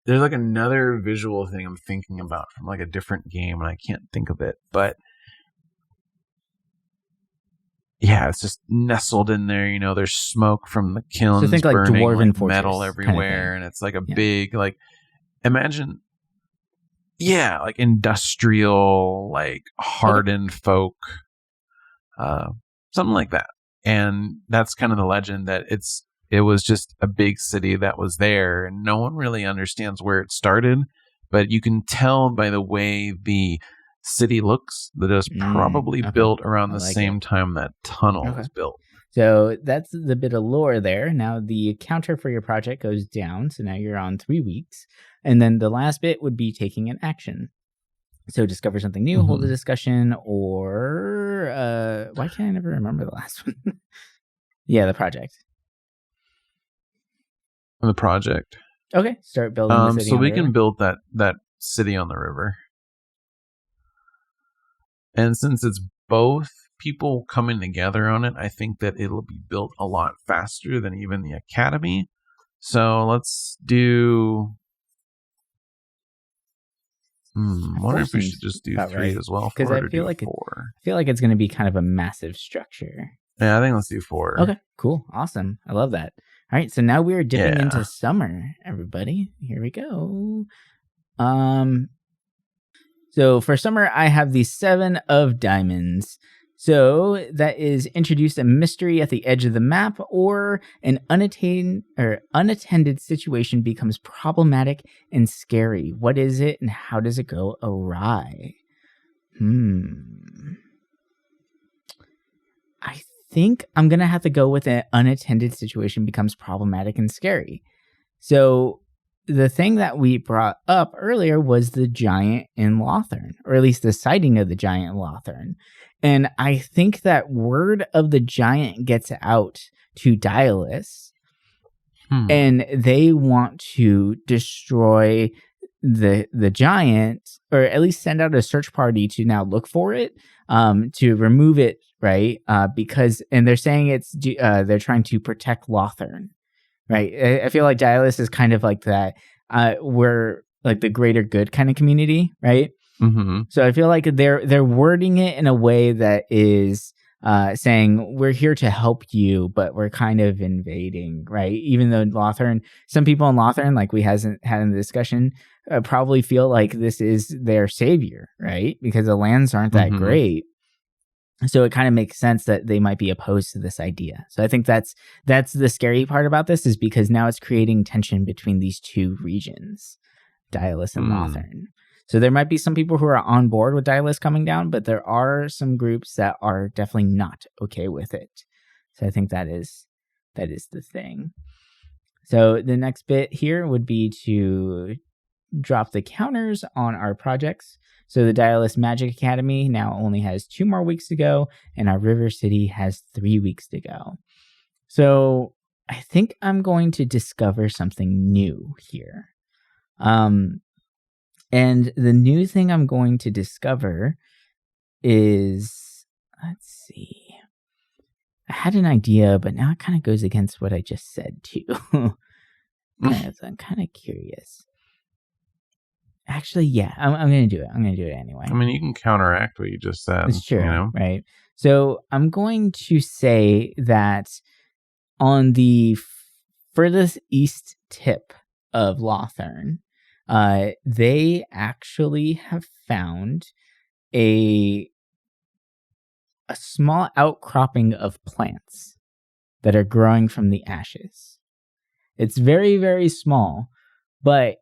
like another visual thing I'm thinking about from like a different game, and I can't think of it. But yeah, it's just nestled in there. There's smoke from the kilns, so think like burning Dwarven like metal everywhere, kind of, and it's like a big like. Imagine, like industrial, like hardened folk, something like that. And that's kind of the legend, that it was just a big city that was there, and no one really understands where it started, but you can tell by the way the city looks that it was probably built around the same time that tunnel was built. So that's the bit of lore there. Now the counter for your project goes down. So now you're on 3 weeks. And then the last bit would be taking an action. So discover something new, hold a discussion, or why can't I never remember the last one? Yeah, the project. The project. Okay, start building the city. So we can build that city on the river. And since it's both people coming together on it, I think that it'll be built a lot faster than even the academy. So let's do... wonder if we should just do 3 as well. Because I feel like 4. I feel like it's going to be kind of a massive structure. Yeah, I think let's do 4. Okay, cool, awesome. I love that. All right, so now we're dipping into summer, everybody. Here we go. So for summer, I have the 7 of diamonds. So that is introduce a mystery at the edge of the map, or an unattended situation becomes problematic and scary. What is it, and how does it go awry? I think I'm going to have to go with an unattended situation becomes problematic and scary. So the thing that we brought up earlier was the giant in Lothern, or at least the sighting of the giant in Lothern. And I think that word of the giant gets out to Dialis, and they want to destroy the giant, or at least send out a search party to now look for it, to remove it, right? Because they're saying they're trying to protect Lothern, right? I feel like Dialis is kind of like that. We're like the greater good kind of community, right? Mm-hmm. So I feel like they're wording it in a way that is saying we're here to help you, but we're kind of invading, right? Even though Lothern, some people in Lothern, like we hasn't had in the discussion, probably feel like this is their savior, right? Because the lands aren't that great. So it kind of makes sense that they might be opposed to this idea. So I think that's the scary part about this, is because now it's creating tension between these two regions, Dialis and Lothern. So there might be some people who are on board with Dialis coming down, but there are some groups that are definitely not okay with it. So I think that is the thing. So the next bit here would be to drop the counters on our projects. So the Dialis Magic Academy now only has 2 more weeks to go, and our River City has 3 weeks to go. So I think I'm going to discover something new here. And the new thing I'm going to discover is, let's see. I had an idea, but now it kind of goes against what I just said too. I'm kind of curious. Actually, yeah, I'm going to do it. I'm going to do it anyway. I mean, you can counteract what you just said. It's true, you know? Right? So I'm going to say that on the furthest east tip of Lothern, they actually have found a small outcropping of plants that are growing from the ashes. It's very, very small, but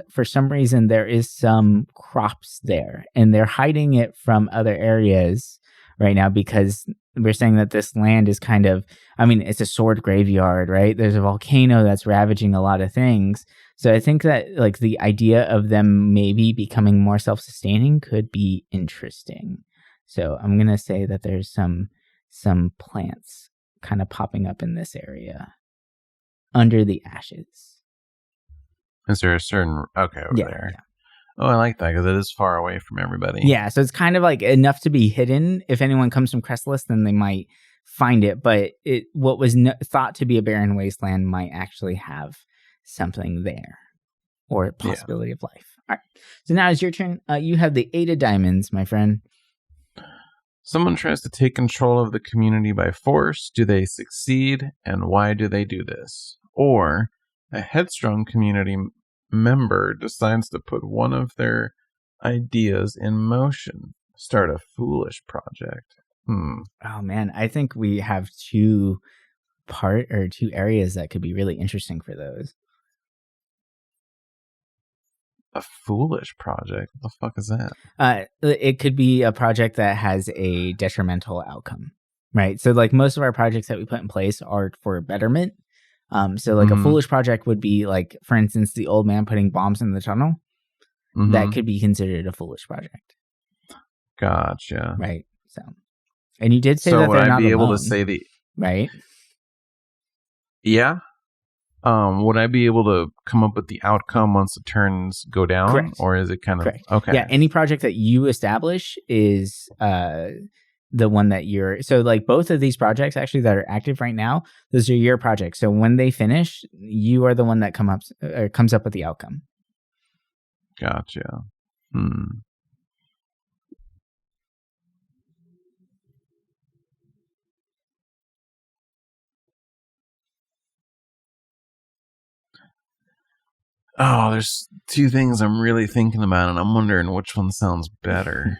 for some reason there is some crops there, and they're hiding it from other areas right now because we're saying that this land is kind of, it's a sword graveyard, right? There's a volcano that's ravaging a lot of things. So I think that like the idea of them maybe becoming more self-sustaining could be interesting. So I'm going to say that there's some plants kind of popping up in this area under the ashes. Is there a certain... Okay, over there. Yeah. Oh, I like that because it is far away from everybody. Yeah, so it's kind of like enough to be hidden. If anyone comes from Crestless, then they might find it. But what was thought to be a barren wasteland might actually have something there, or a possibility of life. All right. So now it's your turn. You have the 8 of diamonds, my friend. Someone tries to take control of the community by force. Do they succeed? And why do they do this? Or a headstrong community member decides to put one of their ideas in motion. Start a foolish project. Oh man, I think we have two areas that could be really interesting for those. A foolish project? What the fuck is that? It could be a project that has a detrimental outcome, right? So like most of our projects that we put in place are for betterment. So like a foolish project would be like, for instance, the old man putting bombs in the tunnel. That could be considered a foolish project. Gotcha. Right. So, and you did say so that would they're I not be able alone, to say the right? Yeah. Would I be able to come up with the outcome once the turns go down? Correct. Or is it kind of Correct. okay? Yeah, any project that you establish is the one that you're. So like both of these projects actually that are active right now, those are your projects. So when they finish, you are the one that comes up with the outcome. Gotcha. Oh, there's two things I'm really thinking about, and I'm wondering which one sounds better.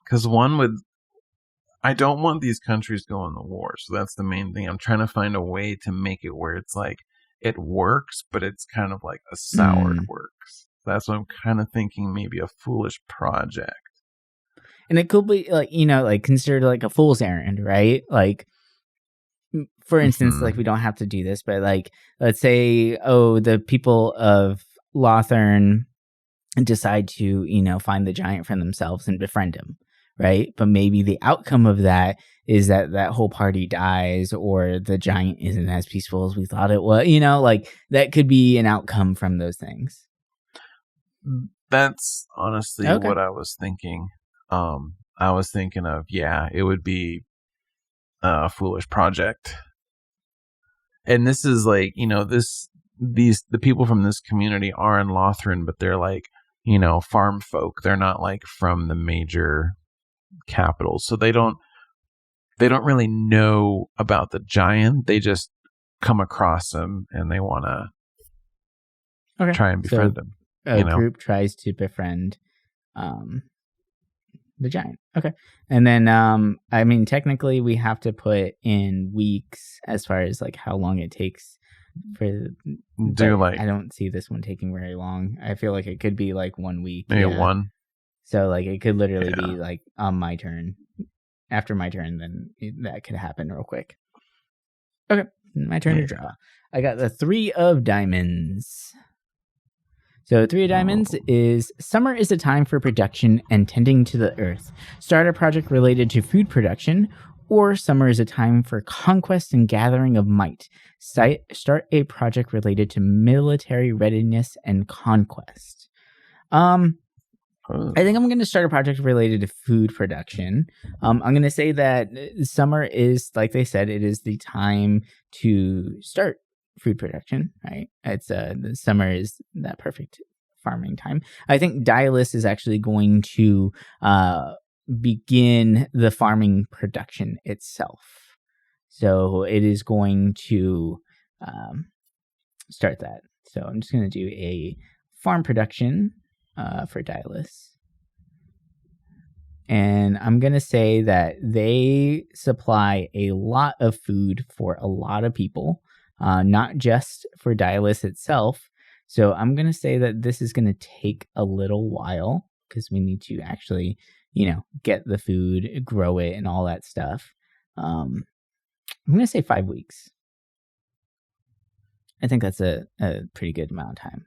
Because I don't want these countries going to war, so that's the main thing. I'm trying to find a way to make it where it's like it works, but it's kind of like a soured works. That's what I'm kind of thinking. Maybe a foolish project, and it could be like like considered like a fool's errand, right? Like, for instance, like we don't have to do this, but like let's say, the people of Lothern decide to find the giant for themselves and befriend him. Right. But maybe the outcome of that is that whole party dies, or the giant isn't as peaceful as we thought it was. Like that could be an outcome from those things. That's honestly what I was thinking. I was thinking of, it would be a foolish project. And this is like, the people from this community are in Lothern, but they're like, farm folk. They're not like from the major capitals, so they don't really know about the giant. They just come across him and they want to try and befriend him. A group tries to befriend the giant. Okay. And then I mean technically we have to put in weeks as far as like how long it takes for I don't see this one taking very long. I feel like it could be like 1 week. Maybe one. So like it could literally be like on my turn. After my turn, then that could happen real quick. Okay, my turn to draw. I got the 3 of diamonds. So 3 of diamonds is summer is a time for production and tending to the earth. Start a project related to food production, or summer is a time for conquest and gathering of might. Start a project related to military readiness and conquest. I think I'm going to start a project related to food production. I'm going to say that summer is, like they said, it is the time to start food production, right? It's the summer is that perfect farming time. I think Dialis is actually going to begin the farming production itself. So it is going to start that. So I'm just going to do a farm production for Dialis. And I'm going to say that they supply a lot of food for a lot of people, not just for Dialis itself. So I'm going to say that this is going to take a little while because we need to actually, get the food, grow it, and all that stuff. I'm going to say 5 weeks. I think that's a pretty good amount of time.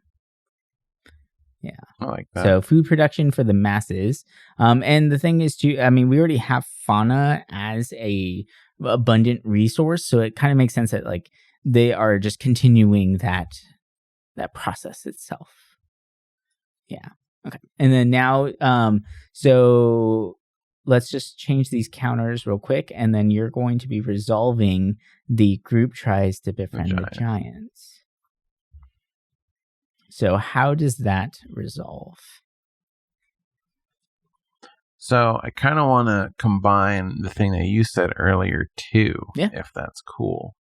Yeah. I like that. So food production for the masses. And the thing is we already have fauna as a abundant resource. So it kind of makes sense that like they are just continuing that process itself. Yeah. Okay. And then now, so let's just change these counters real quick. And then you're going to be resolving the group tries to befriend the giants. So how does that resolve? So I kind of want to combine the thing that you said earlier too, if that's cool.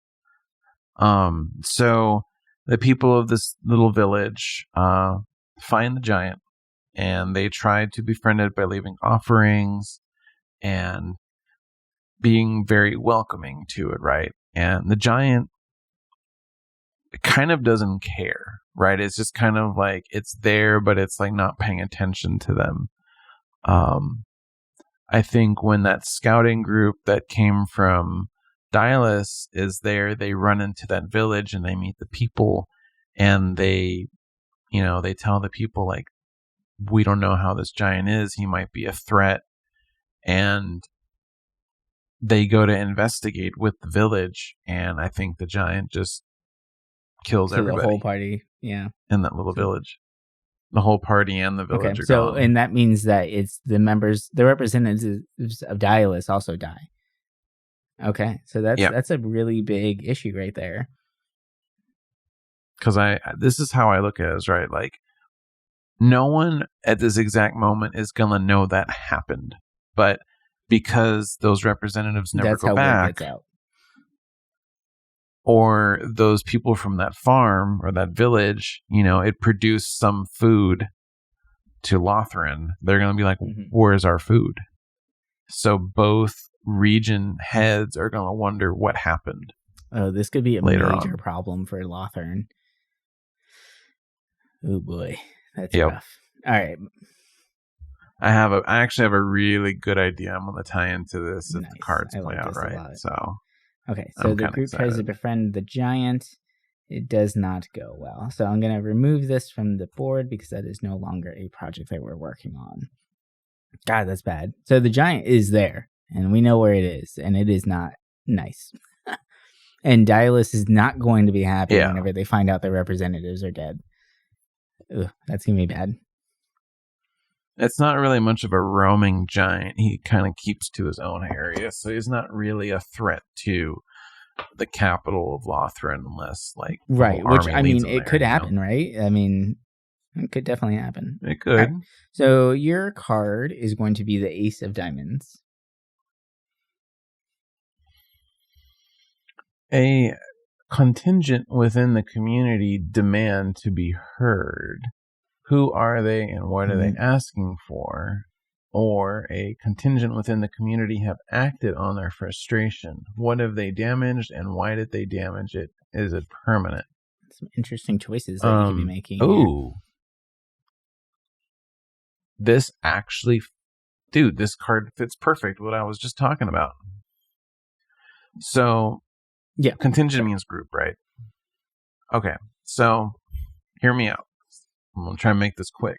So the people of this little village find the giant, and they try to befriend it by leaving offerings and being very welcoming to it, right? And the giant kind of doesn't care, right? It's just kind of like it's there, but it's like not paying attention to them. I think when that scouting group that came from Dylus is there, they run into that village and they meet the people, and they tell the people, like, we don't know how this giant is. He might be a threat. And they go to investigate with the village, and I think the giant just kills everybody. The whole party, yeah. In that little village. The whole party and the village are gone. And that means that it's the representatives of Dylus also die. Okay, so that's a really big issue right there. Because this is how I look at it, is right, like, no one at this exact moment is gonna know that happened, but because those representatives never go back, or those people from that farm or that village, it produced some food to Lothran, they're gonna be like, where's our food? So both region heads are gonna wonder what happened. Oh, this could be a major problem for Lothran. Oh boy, that's rough. All right. I actually have a really good idea I'm going to tie into this if the cards play out right. So the group tries to befriend the giant. It does not go well. So I'm going to remove this from the board because that is no longer a project that we're working on. God, that's bad. So the giant is there, and we know where it is, and it is not nice. And Dylus is not going to be happy whenever they find out their representatives are dead. Ugh, that's going to be bad. It's not really much of a roaming giant. He kind of keeps to his own area, so he's not really a threat to the capital of Lothran unless, like, right. Which, I mean, it could happen, right? I mean, it could definitely happen. It could. Right. So your card is going to be the Ace of Diamonds. A contingent within the community demand to be heard. Who are they and what are they asking for? Or a contingent within the community have acted on their frustration. What have they damaged and why did they damage it? Is it permanent? Some interesting choices that you could be making. Oh. This actually, dude, this card fits perfect what I was just talking about. So, yeah, contingent means group, right? Okay, so hear me out. I'm going to try and make this quick.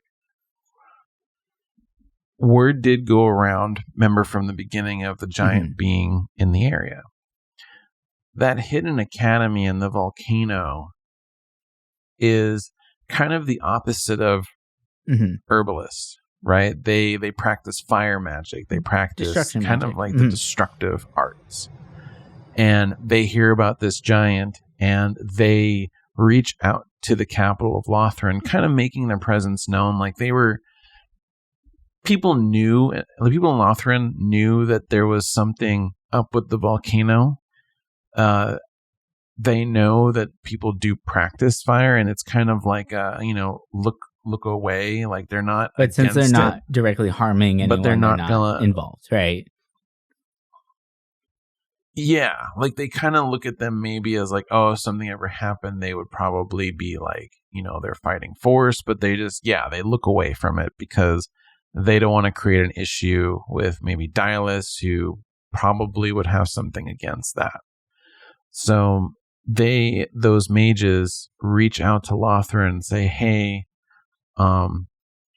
Word did go around, remember, from the beginning of the giant being in the area. That hidden academy in the volcano is kind of the opposite of herbalists, right? They practice fire magic. They practice kind of like the destructive arts. And they hear about this giant and they reach out to the capital of Lothran, kind of making their presence known. Like people in Lothran knew that there was something up with the volcano. They know that people do practice fire, and it's kind of like look away, like they're not. But since they're not directly harming anyone, but they're not involved, right? Yeah, like they kind of look at them maybe as like, oh, if something ever happened, they would probably be like, they're fighting force, but they just, they look away from it because they don't want to create an issue with maybe Dylus, who probably would have something against that. So those mages reach out to Lothran and say, hey,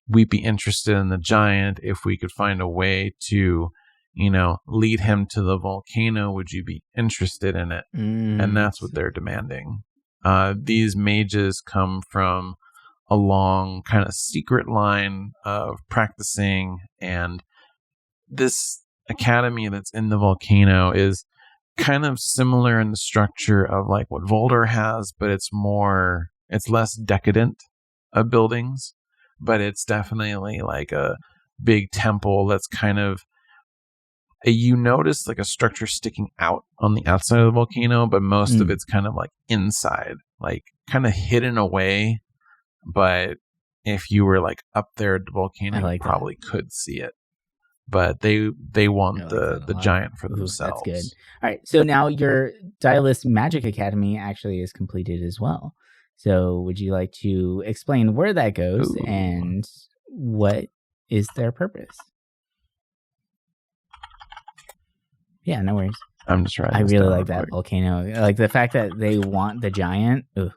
we'd be interested in the giant if we could find a way to lead him to the volcano. Would you be interested in it? And that's what they're demanding. These mages come from a long kind of secret line of practicing, and this academy that's in the volcano is kind of similar in the structure of like what Voldor has, but it's less decadent of buildings, but it's definitely like a big temple that's kind of, you notice like a structure sticking out on the outside of the volcano, but most of it's kind of like inside, like kind of hidden away. But if you were like up there at the volcano, you probably could see it. But they want the giant for themselves. That's good. All right, so now your Dylus Magic Academy actually is completed as well. So would you like to explain where that goes and what is their purpose? Yeah, no worries. I'm just writing. I this really down like real that quick. volcano. Like the fact that they want the giant. Ugh.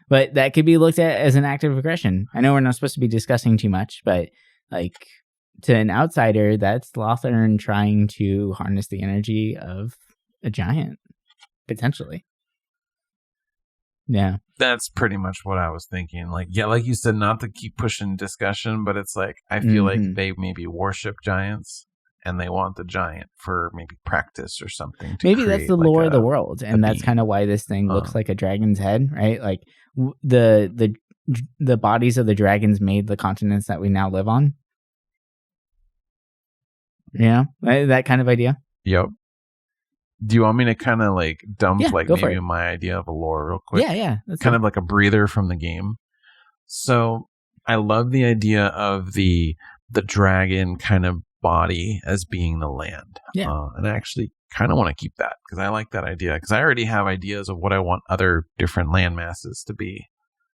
But that could be looked at as an act of aggression. I know we're not supposed to be discussing too much, but like to an outsider, that's Lothern trying to harness the energy of a giant, potentially. Yeah. That's pretty much what I was thinking. Like, yeah, like you said, not to keep pushing discussion, but it's like I feel like they maybe worship giants and they want the giant for maybe practice or something. To Maybe that's the create, lore like, of the world, and that's kind of why this thing looks like a dragon's head, right? Like the bodies of the dragons made the continents that we now live on. Yeah, that kind of idea. Yep. Do you want me to kind of like dump like go for maybe it. my idea of a lore real quick? Yeah. That's kind of like a breather from the game. So I love the idea of the dragon kind of body as being the land. Yeah. And I actually kind of want to keep that because I like that idea because I already have ideas of what I want other different land masses to be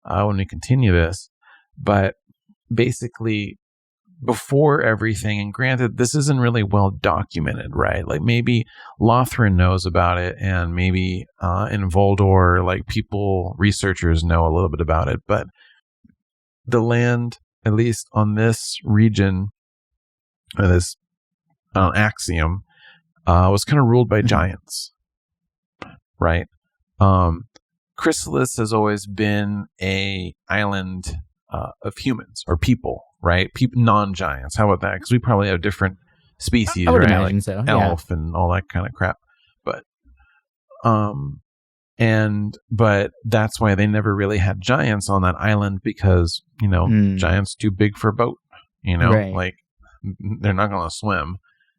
when we continue this. But basically, before everything, and granted, this isn't really well documented, right? Like maybe Lothran knows about it, and maybe in Voldor, like researchers know a little bit about it, but the land, at least on this region, this axiom, was kind of ruled by giants, right? Chrysalis has always been a island of humans or people, right? People, non-giants. How about that? Because we probably have different species, I would right? imagine Like so. elf and all that kind of crap. But but that's why they never really had giants on that island because, giants too big for a boat, Right. like they're not going to swim.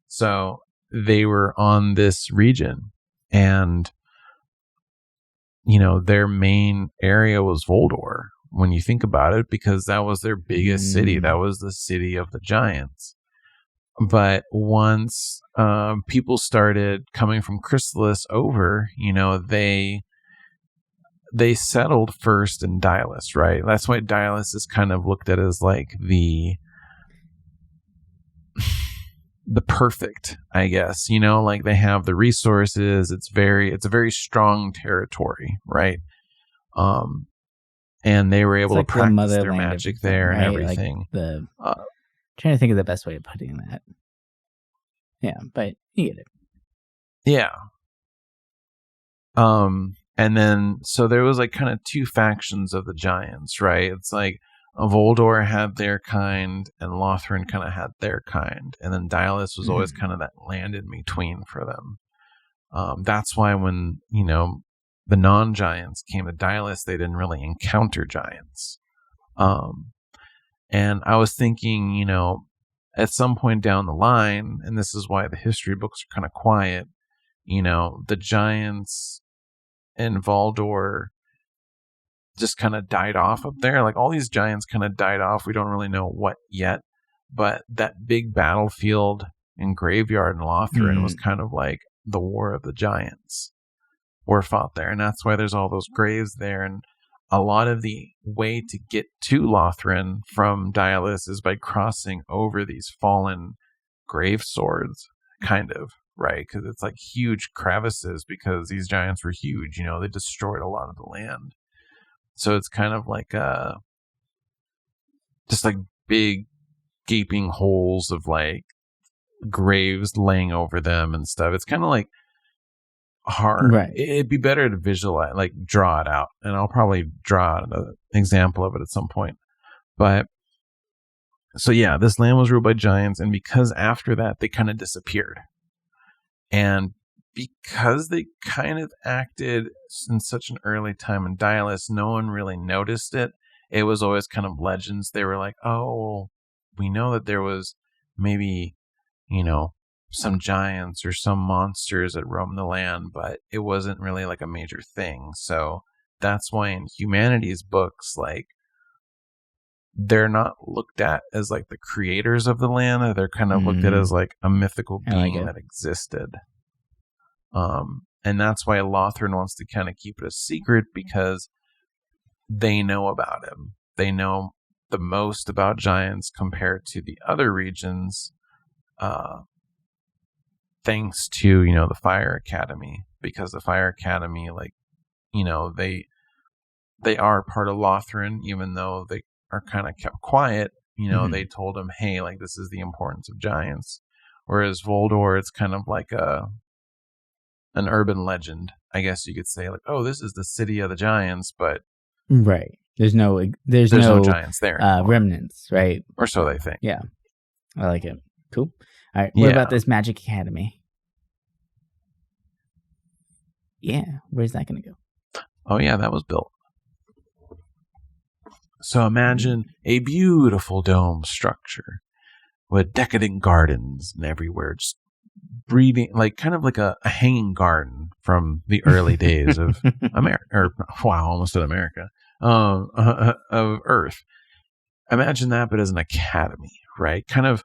So they were on this region and, their main area was Voldor when you think about it, because that was their biggest city. That was the city of the giants. But once people started coming from Chrysalis over, they settled first in Dylus, right? That's why Dylus is kind of looked at as like the perfect, I guess, like they have the resources. It's a very strong territory, right? And they were able to practice their magic there, right? And everything. Like trying to think of the best way of putting that. Yeah, but you get it. Yeah. And then so there was like kind of two factions of the giants, right? It's like Voldor had their kind and Lothran kind of had their kind, and then Dylus was always kind of that land in between for them. That's why when the non-giants came to Dylus, they didn't really encounter giants. And I was thinking, at some point down the line, and this is why the history books are kind of quiet, the giants in Voldor just kind of died off up there. Like all these giants kind of died off. We don't really know what yet, but that big battlefield and graveyard in Lothran was kind of like the War of the Giants were fought there. And that's why there's all those graves there. And a lot of the way to get to Lothran from Dylus is by crossing over these fallen grave swords, kind of, right? Because it's like huge crevices because these giants were huge. They destroyed a lot of the land. So it's kind of like just like big gaping holes of like graves laying over them and stuff. It's kind of like hard. Right. It'd be better to visualize, like draw it out. And I'll probably draw an example of it at some point. But so yeah, this land was ruled by giants. And because after that, they kind of disappeared. And because they kind of acted in such an early time in Dylus, no one really noticed it. It was always kind of legends. They were like, oh, we know that there was maybe, some giants or some monsters that roamed the land, but it wasn't really like a major thing. So that's why in humanities books, like, they're not looked at as like the creators of the land. They're kind of looked at as like a mythical being that existed. And that's why Lothran wants to kind of keep it a secret, because they know about him. They know the most about giants compared to the other regions. thanks to, you know, the Fire Academy, because the Fire Academy, like, you know, they are part of Lothran, even though they are kind of kept quiet. You know, they told him, hey, like, this is the importance of giants. Whereas Voldor, it's kind of like an urban legend, I guess you could say, like, oh, this is the city of the giants, but right. There's no giants there, remnants, right? Or so they think. Yeah, I like it. Cool. All right. What about this Magic Academy? Yeah, where's that going to go? Oh yeah, that was built. So imagine a beautiful dome structure with decadent gardens and everywhere, just breathing, like kind of like a hanging garden from the early days of America, or wow, almost in America, of Earth. Imagine that, but as an academy, right? Kind of,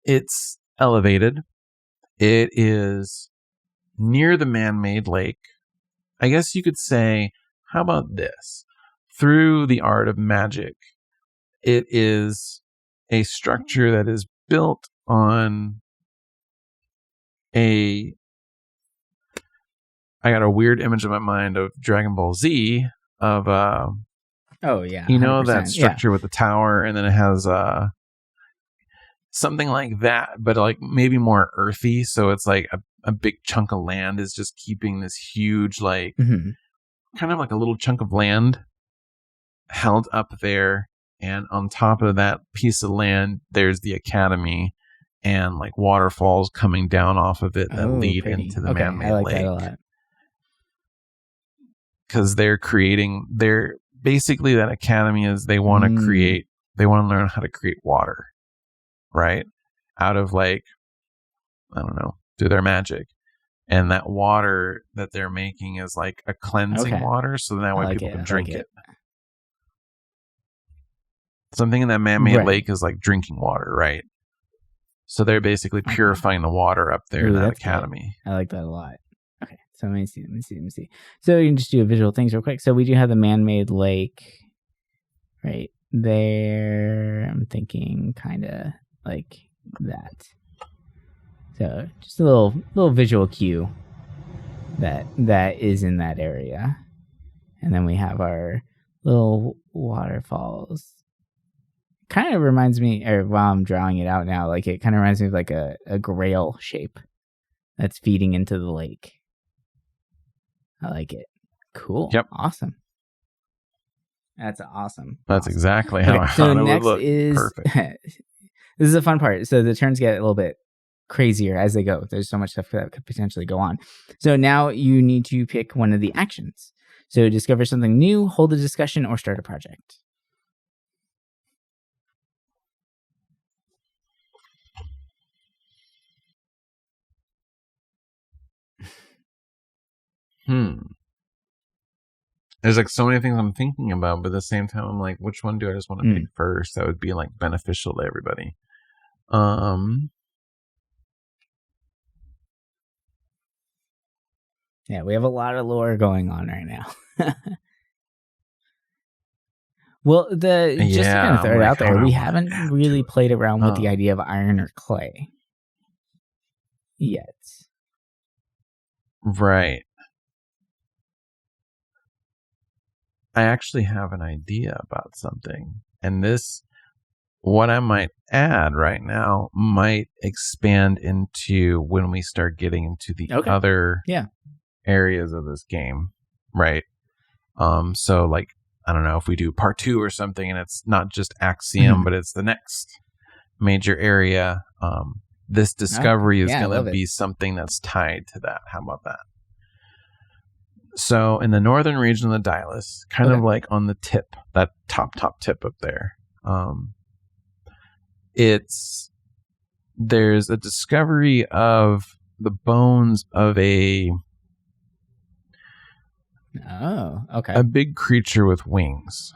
it's elevated. It is near the man-made lake. I guess you could say, how about this? Through the art of magic, it is a structure that is built on I got a weird image in my mind of Dragon Ball Z of oh yeah, you know, that structure with the tower, and then it has something like that, but like maybe more earthy. So it's like a big chunk of land is just keeping this huge, like kind of like a little chunk of land held up there, and on top of that piece of land there's the academy and like waterfalls coming down off of it that lead into the man-made lake. That a lot. Because they're basically, that academy is, they want to learn how to create water, right, out of, like, I don't know, through their magic. And that water that they're making is like a cleansing water, so that way people can drink it. Something in that man-made lake is like drinking water, right? So they're basically purifying the water up there in that academy. Good. I like that a lot. Okay, so let me see. So you can just do visual things real quick. So we do have the man-made lake right there. I'm thinking kind of like that. So just a little visual cue that is in that area. And then we have our little waterfalls. Kind of reminds me, or while I'm drawing it out now, like it kind of reminds me of like a grail shape that's feeding into the lake. I like it. Cool. Yep. Awesome. That's awesome. That's exactly how I thought it would look. Perfect. This is a fun part. So the turns get a little bit crazier as they go. There's so much stuff that could potentially go on. So now you need to pick one of the actions. So discover something new, hold a discussion, or start a project. There's like so many things I'm thinking about, but at the same time, I'm like, which one do I just want to pick first? That would be like beneficial to everybody. Yeah, we have a lot of lore going on right now. Well, just to kind of throw it out there, we haven't really played around with the idea of iron or clay yet. Right. I actually have an idea about something. And this, what I might add right now, might expand into when we start getting into the other areas of this game. Right. So like, I don't know if we do part 2 or something, and it's not just Axiom, but it's the next major area. This discovery is going to be something that's tied to that. How about that? So in the northern region of the Dylus, kind of like on the tip, that top tip up there, there's a discovery of the bones of a big creature with wings.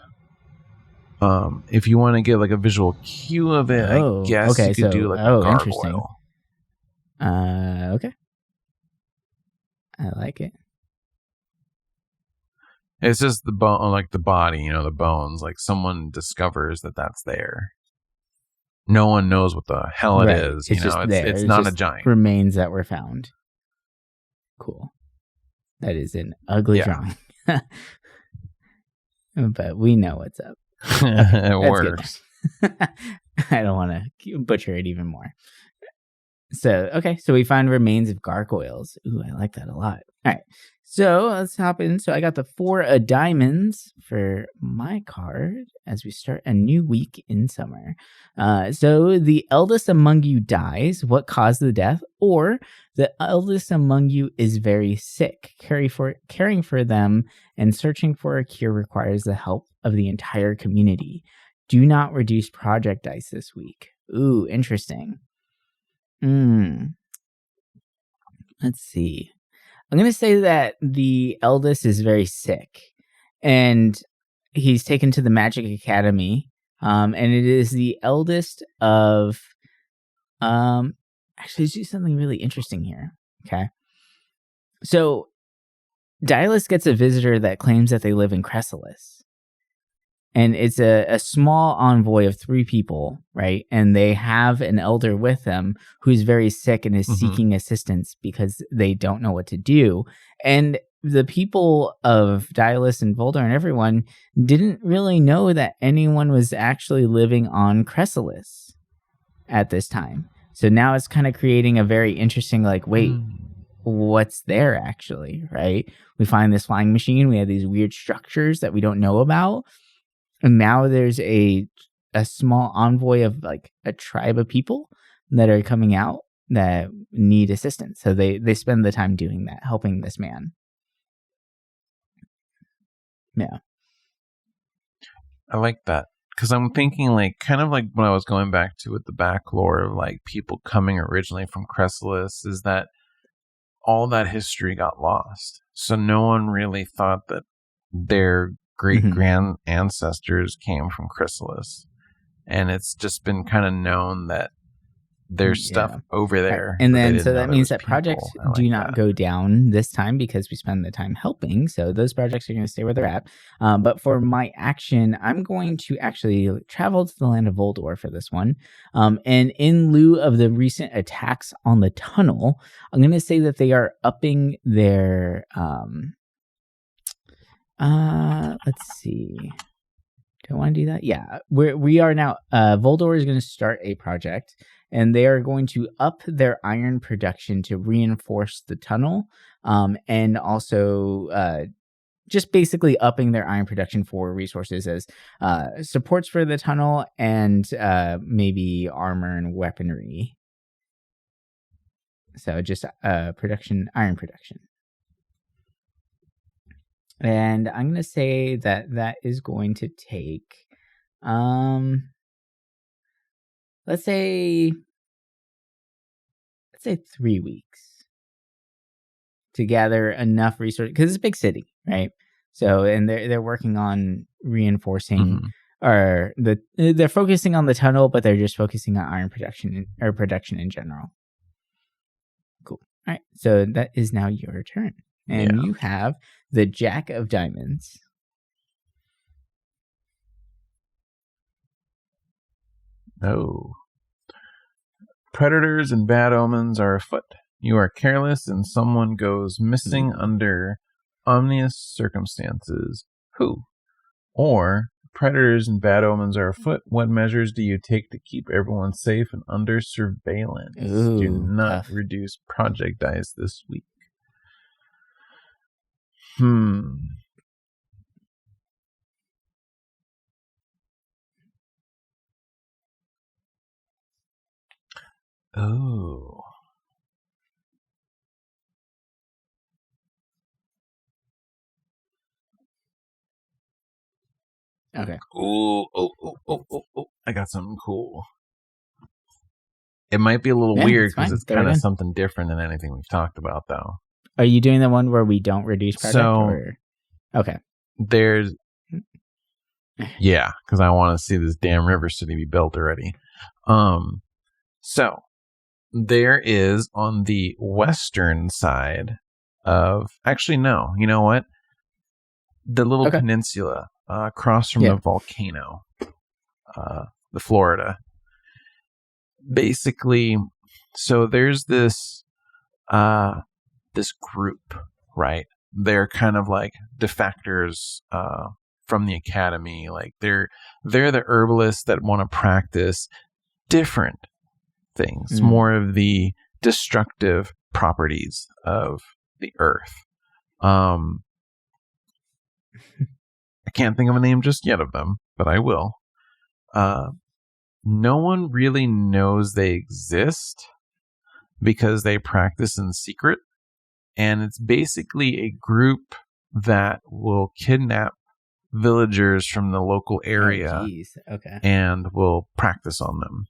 If you want to get like a visual cue of it, I guess you could do like a gargoyle. Okay. I like it. It's just the bone, like the body, the bones. Like someone discovers that that's there. no one knows what the hell it Right. is. It's just there. It's It's not a just giant. remains that were found. Cool. That is an ugly Yeah. drawing. But we know what's up. It works. I don't want to butcher it even more. So, okay. So we find remains of gargoyles. Ooh, I like that a lot. All right. So let's hop in. So I got the 4 of diamonds for my card as we start a new week in summer. So the eldest among you dies. What caused the death? Or the eldest among you is very sick. Caring for them and searching for a cure requires the help of the entire community. Do not reduce project dice this week. Ooh, interesting. Let's see. I'm going to say that the eldest is very sick and he's taken to the Magic Academy. And it is the eldest of, actually, let's do something really interesting here. Okay. So Dylus gets a visitor that claims that they live in Chrysalis. And it's a small envoy of 3 people, right? And they have an elder with them who's very sick and is seeking assistance because they don't know what to do. And the people of Dylus and Voldar and everyone didn't really know that anyone was actually living on Chrysalis at this time. So now it's kind of creating a very interesting, like, wait, what's there actually, right? We find this flying machine. We have these weird structures that we don't know about. And now there's a small envoy of like a tribe of people that are coming out that need assistance. So they spend the time doing that, helping this man. Yeah. I like that. Because I'm thinking like kind of like when I was going back to with the back lore of like people coming originally from Chrysalis is that all that history got lost. So no one really thought that their great-grand ancestors came from Chrysalis. And it's just been kind of known that there's stuff over there. And then, so that means that projects do not that. go down this time because we spend the time helping. So those projects are going to stay where they're at. But for my action, I'm going to actually travel to the land of Voldor for this one. And in lieu of the recent attacks on the tunnel, I'm going to say that they are upping their... let's see. Do I want to do that? Yeah, we are now. Voldor is going to start a project, and they are going to up their iron production to reinforce the tunnel, and also just basically upping their iron production for resources as supports for the tunnel and maybe armor and weaponry. So just iron production. And I'm going to say that is going to take, let's say 3 weeks to gather enough resources, because it's a big city, right? So, and they're working on reinforcing, or they're focusing on the tunnel, but they're just focusing on iron production or production in general. Cool. All right. So that is now your turn. And you have the Jack of Diamonds. Oh. Predators and bad omens are afoot. You are careless and someone goes missing under ominous circumstances. Who? Or, predators and bad omens are afoot. What measures do you take to keep everyone safe and under surveillance? Ooh, do not tough. reduce project dice this week. Oh. Okay. Oh. I got something cool. It might be a little weird because it's kind of something different than anything we've talked about, though. Are you doing the one where we don't reduce project? Okay. There's... Yeah, because I want to see this damn river city be built already. So, there is on the western side of... Actually, no. You know what? The little peninsula across from the volcano, the Florida. basically, so there's this group, right? They're kind of like defectors from the academy. Like they're the herbalists that want to practice different things, more of the destructive properties of the earth. I can't think of a name just yet of them, but I will. No one really knows they exist because they practice in secret. And it's basically a group that will kidnap villagers from the local area and will practice on them.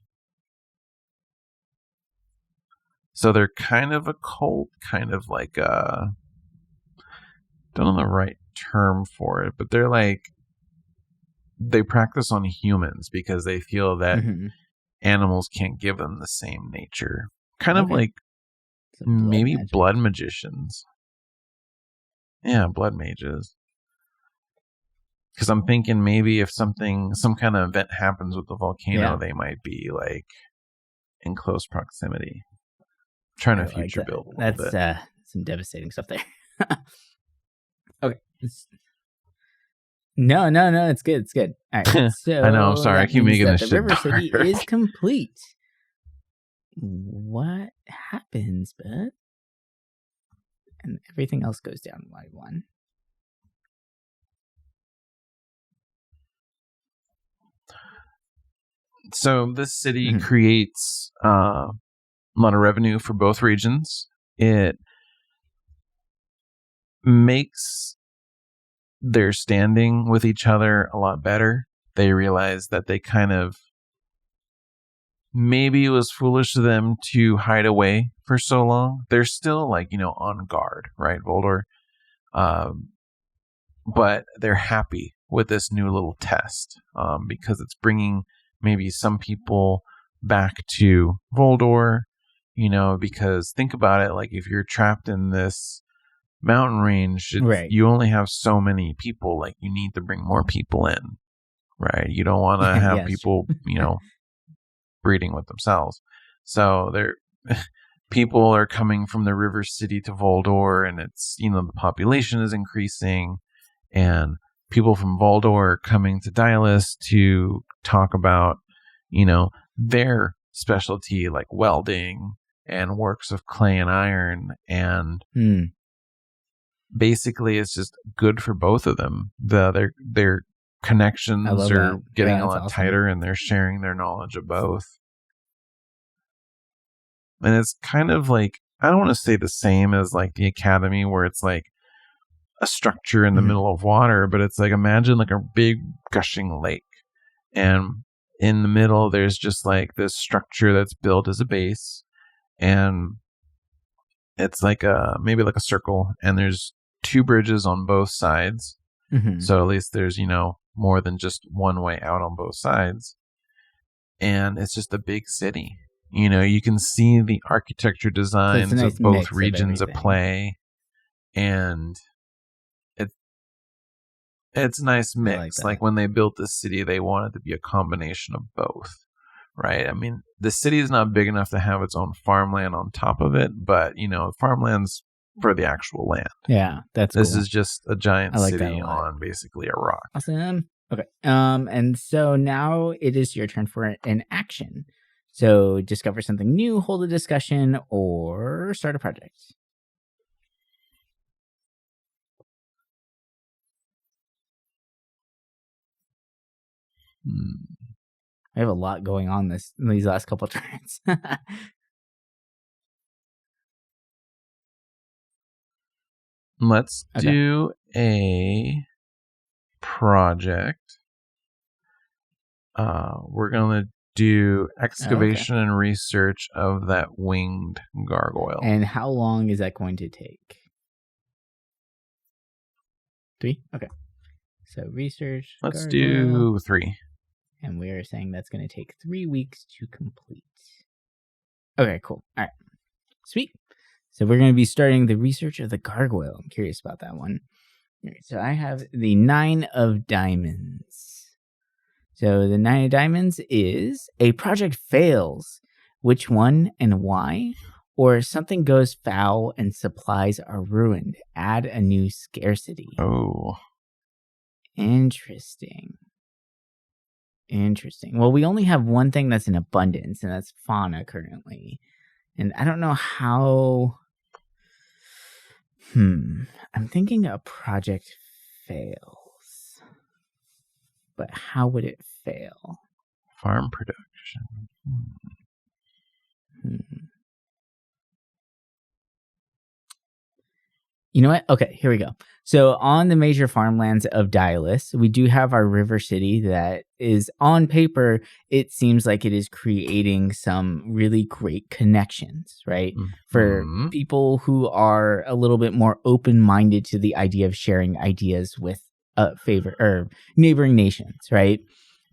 So they're kind of a cult, kind of like a, don't know the right term for it, but they're like, they practice on humans because they feel that animals can't give them the same nature. Kind of like maybe blood magicians. Yeah, blood mages. Because I'm thinking maybe if some kind of event happens with the volcano, they might be like in close proximity. I'm trying to future build a little bit. That's some devastating stuff there. Okay. No, it's good. It's good. All right. So I know. I'm sorry. I keep making this shit. The River City is complete. What happens, bud? And everything else goes down by one. So this city creates a lot of revenue for both regions. It makes their standing with each other a lot better. They realize that they kind of, maybe it was foolish of them to hide away for so long. They're still like, on guard, right, Voldor? But they're happy with this new little test because it's bringing maybe some people back to Voldor, because think about it, like if you're trapped in this mountain range, you only have so many people, like you need to bring more people in, right? You don't want to have people, breeding with themselves. So people are coming from the River City to Voldor, and it's, the population is increasing, and people from Voldor are coming to Dylus to talk about, their specialty, like welding and works of clay and iron, and basically it's just good for both of them. Their connections are getting a lot tighter, and they're sharing their knowledge of both. And it's kind of like, I don't want to say the same as like the academy, where it's like a structure in the middle of water, but it's like, imagine like a big gushing lake, and in the middle there's just like this structure that's built as a base, and it's like maybe like a circle, and there's 2 bridges on both sides. So at least there's, more than just one way out on both sides. And it's just a big city. You can see the architecture designs of both regions at play, and it's a nice mix. Like when they built this city, they wanted to be a combination of both, right? I mean, the city is not big enough to have its own farmland on top of it, but farmland's for the actual land. Yeah, this is just a giant city on basically a rock. Awesome. Okay. And so now it is your turn for an action. So discover something new, hold a discussion, or start a project. I have a lot going on these last couple of turns. Let's do a project. We're going to do excavation and research of that winged gargoyle. And how long is that going to take? 3? Okay. So research. Let's do 3. And we are saying that's going to take 3 weeks to complete. Okay, cool. All right. Sweet. So we're going to be starting the research of the gargoyle. I'm curious about that one. All right, so I have the 9 of diamonds. So the 9 of diamonds is a project fails. Which one and why? Or something goes foul and supplies are ruined. Add a new scarcity. Oh. Interesting. Well, we only have one thing that's in abundance, and that's fauna currently. And I don't know how... I'm thinking a project fails. But how would it fail? Farm production. You know what? Okay, here we go. So on the major farmlands of Dialis, we do have our river city that is, on paper, it seems like it is creating some really great connections, right? For people who are a little bit more open-minded to the idea of sharing ideas with neighboring nations, right?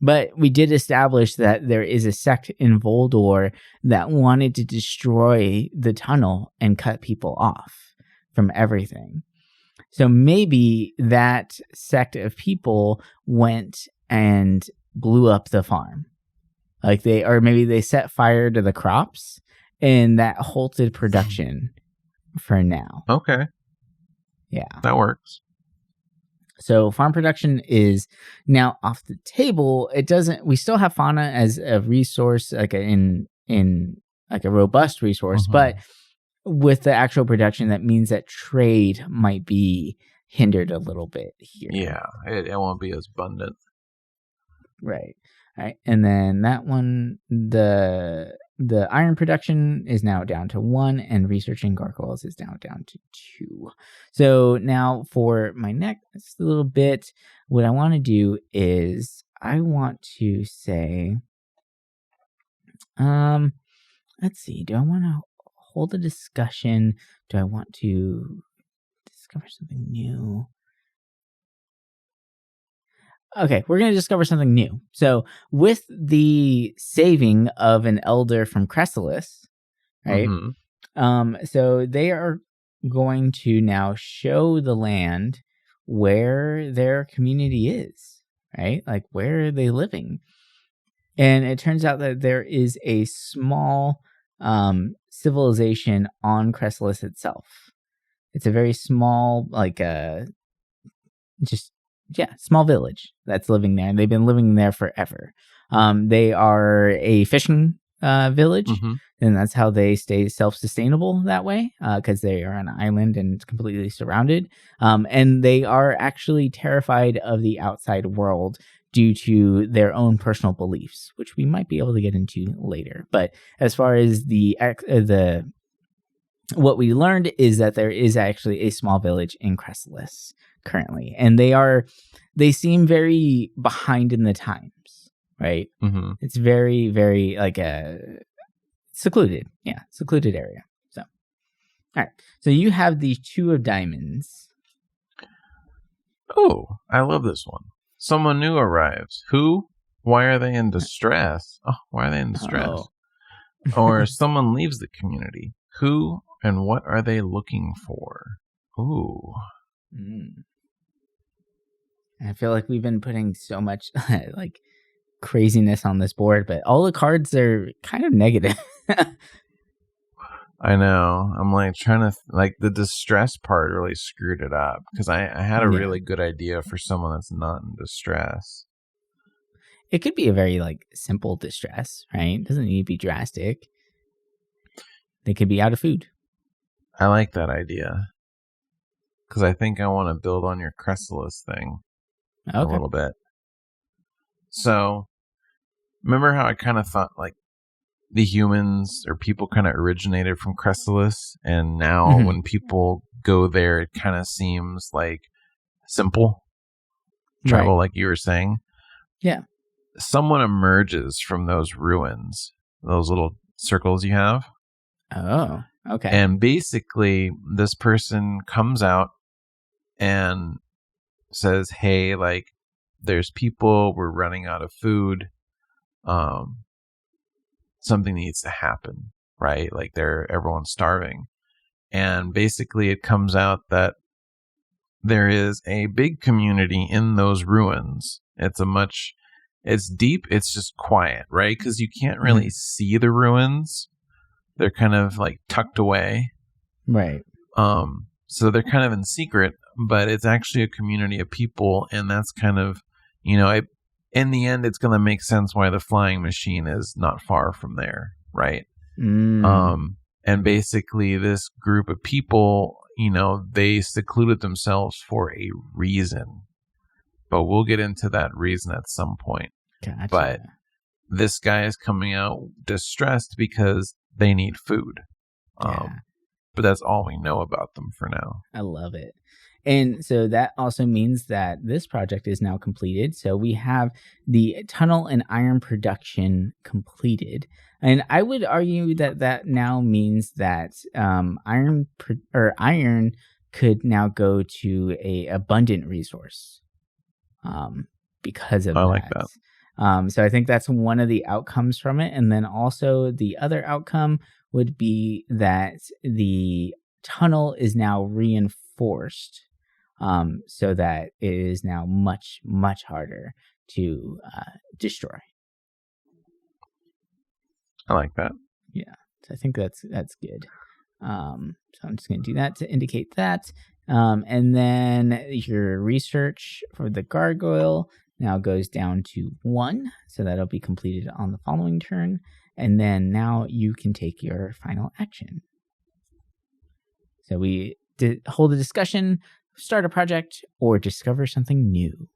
But we did establish that there is a sect in Voldor that wanted to destroy the tunnel and cut people off from everything. So maybe that sect of people went and blew up the farm. Maybe they set fire to the crops and that halted production for now. Okay. Yeah. That works. So farm production is now off the table. We still have fauna as a resource, like a robust resource, but with the actual production, that means that trade might be hindered a little bit here. Yeah, it won't be as abundant. Right. All right. And then that one, the iron production is now down to 1, and researching gargoyles is now down to 2. So now for my next little bit, what I want to do is I want to say, let's see, do I want to hold a discussion? Do I want to discover something new? Okay, we're going to discover something new. So with the saving of an elder from Chrysalis, right? So they are going to now show the land where their community is, right? Like, where are they living? And it turns out that there is a small civilization on Chrysalis itself. It's a very small, small village that's living there, and they've been living there forever. They are a fishing village, and that's how they stay self-sustainable that way, because they are on an island and it's completely surrounded. And they are actually terrified of the outside world due to their own personal beliefs, which we might be able to get into later. But as far as what we learned is that there is actually a small village in Chrysalis currently, and they seem very behind in the times, right? It's very, very like a secluded area. So, all right. So you have the 2 of diamonds. Oh, I love this one. Someone new arrives. Who? Why are they in distress? Why are they in distress? Or someone leaves the community. Who and what are they looking for? Ooh. I feel like we've been putting so much like craziness on this board, but all the cards are kind of negative. I know. I'm like trying to the distress part really screwed it up, because I had a really good idea for someone that's not in distress. It could be a very simple distress, right? It doesn't need to be drastic. They could be out of food. I like that idea, because I think I want to build on your Chrysalis thing a little bit. So, remember how I kind of thought the humans or people kind of originated from Chrysalis, and now when people go there, it kind of seems simple travel, right, like you were saying. Yeah. Someone emerges from those ruins, those little circles you have. Oh, okay. And basically, this person comes out and says, hey, there's people, we're running out of food. Something needs to happen, right? Everyone's starving. And basically it comes out that there is a big community in those ruins. It's it's deep. It's just quiet, right? Because you can't really see the ruins. They're kind of like tucked away. Right. So they're kind of in secret, but it's actually a community of people, and that's kind of, in the end, it's going to make sense why the flying machine is not far from there, right? And basically, this group of people, they secluded themselves for a reason, but we'll get into that reason at some point. Gotcha. But this guy is coming out distressed because they need food. But that's all we know about them for now. I love it. And so that also means that this project is now completed. So we have the tunnel and iron production completed. And I would argue that that now means that iron could now go to a abundant resource because of that. I like that. So I think that's one of the outcomes from it. And then also the other outcome would be that the tunnel is now reinforced so that it is now much, much harder to destroy. I like that. Yeah, so I think that's good. So I'm just going to do that to indicate that. And then your research for the gargoyle now goes down to 1. So that'll be completed on the following turn. And then now you can take your final action. So we hold a discussion, start a project, or discover something new.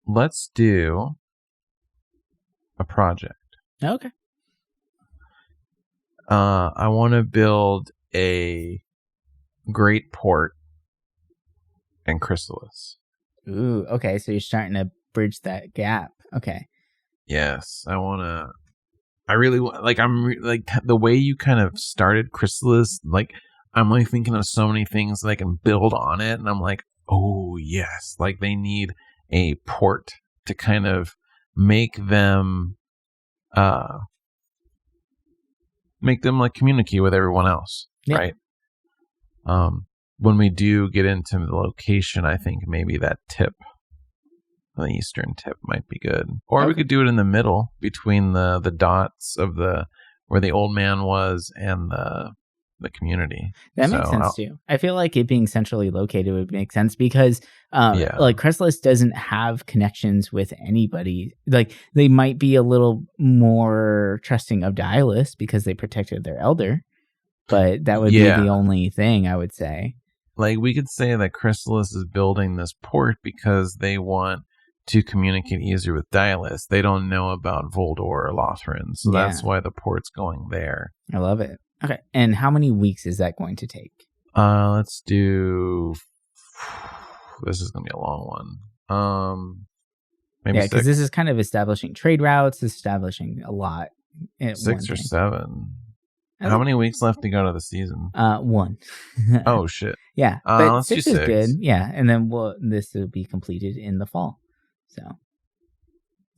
Let's do a project. Okay. I want to build a great port in Chrysalis. Ooh, okay. So you're starting to bridge that gap. Okay. Yes, I really want, the way you kind of started Chrysalis, I'm like thinking of so many things that I can build on it, and I'm like, oh yes, they need a port to kind of make them communicate with everyone else, right? When we do get into the location, I think maybe that tip, the eastern tip, might be good, or we could do it in the middle between the dots of where the old man was and the community. That makes sense too. I feel like it being centrally located would make sense because Chrysalis doesn't have connections with anybody. They might be a little more trusting of Dialis because they protected their elder, but that would be the only thing I would say. We could say that Chrysalis is building this port because they want to communicate easier with Dialis. They don't know about Voldor or Lothran, so that's why the port's going there. I love it. Okay, and how many weeks is that going to take? Let's do... This is going to be a long one. Maybe 6. Because this is kind of establishing trade routes, establishing a lot. 6 or 7. How many weeks left to go to the season? 1. Oh, shit. Yeah, but let's 6 do 6. is good. Yeah, and then this will be completed in the fall. So,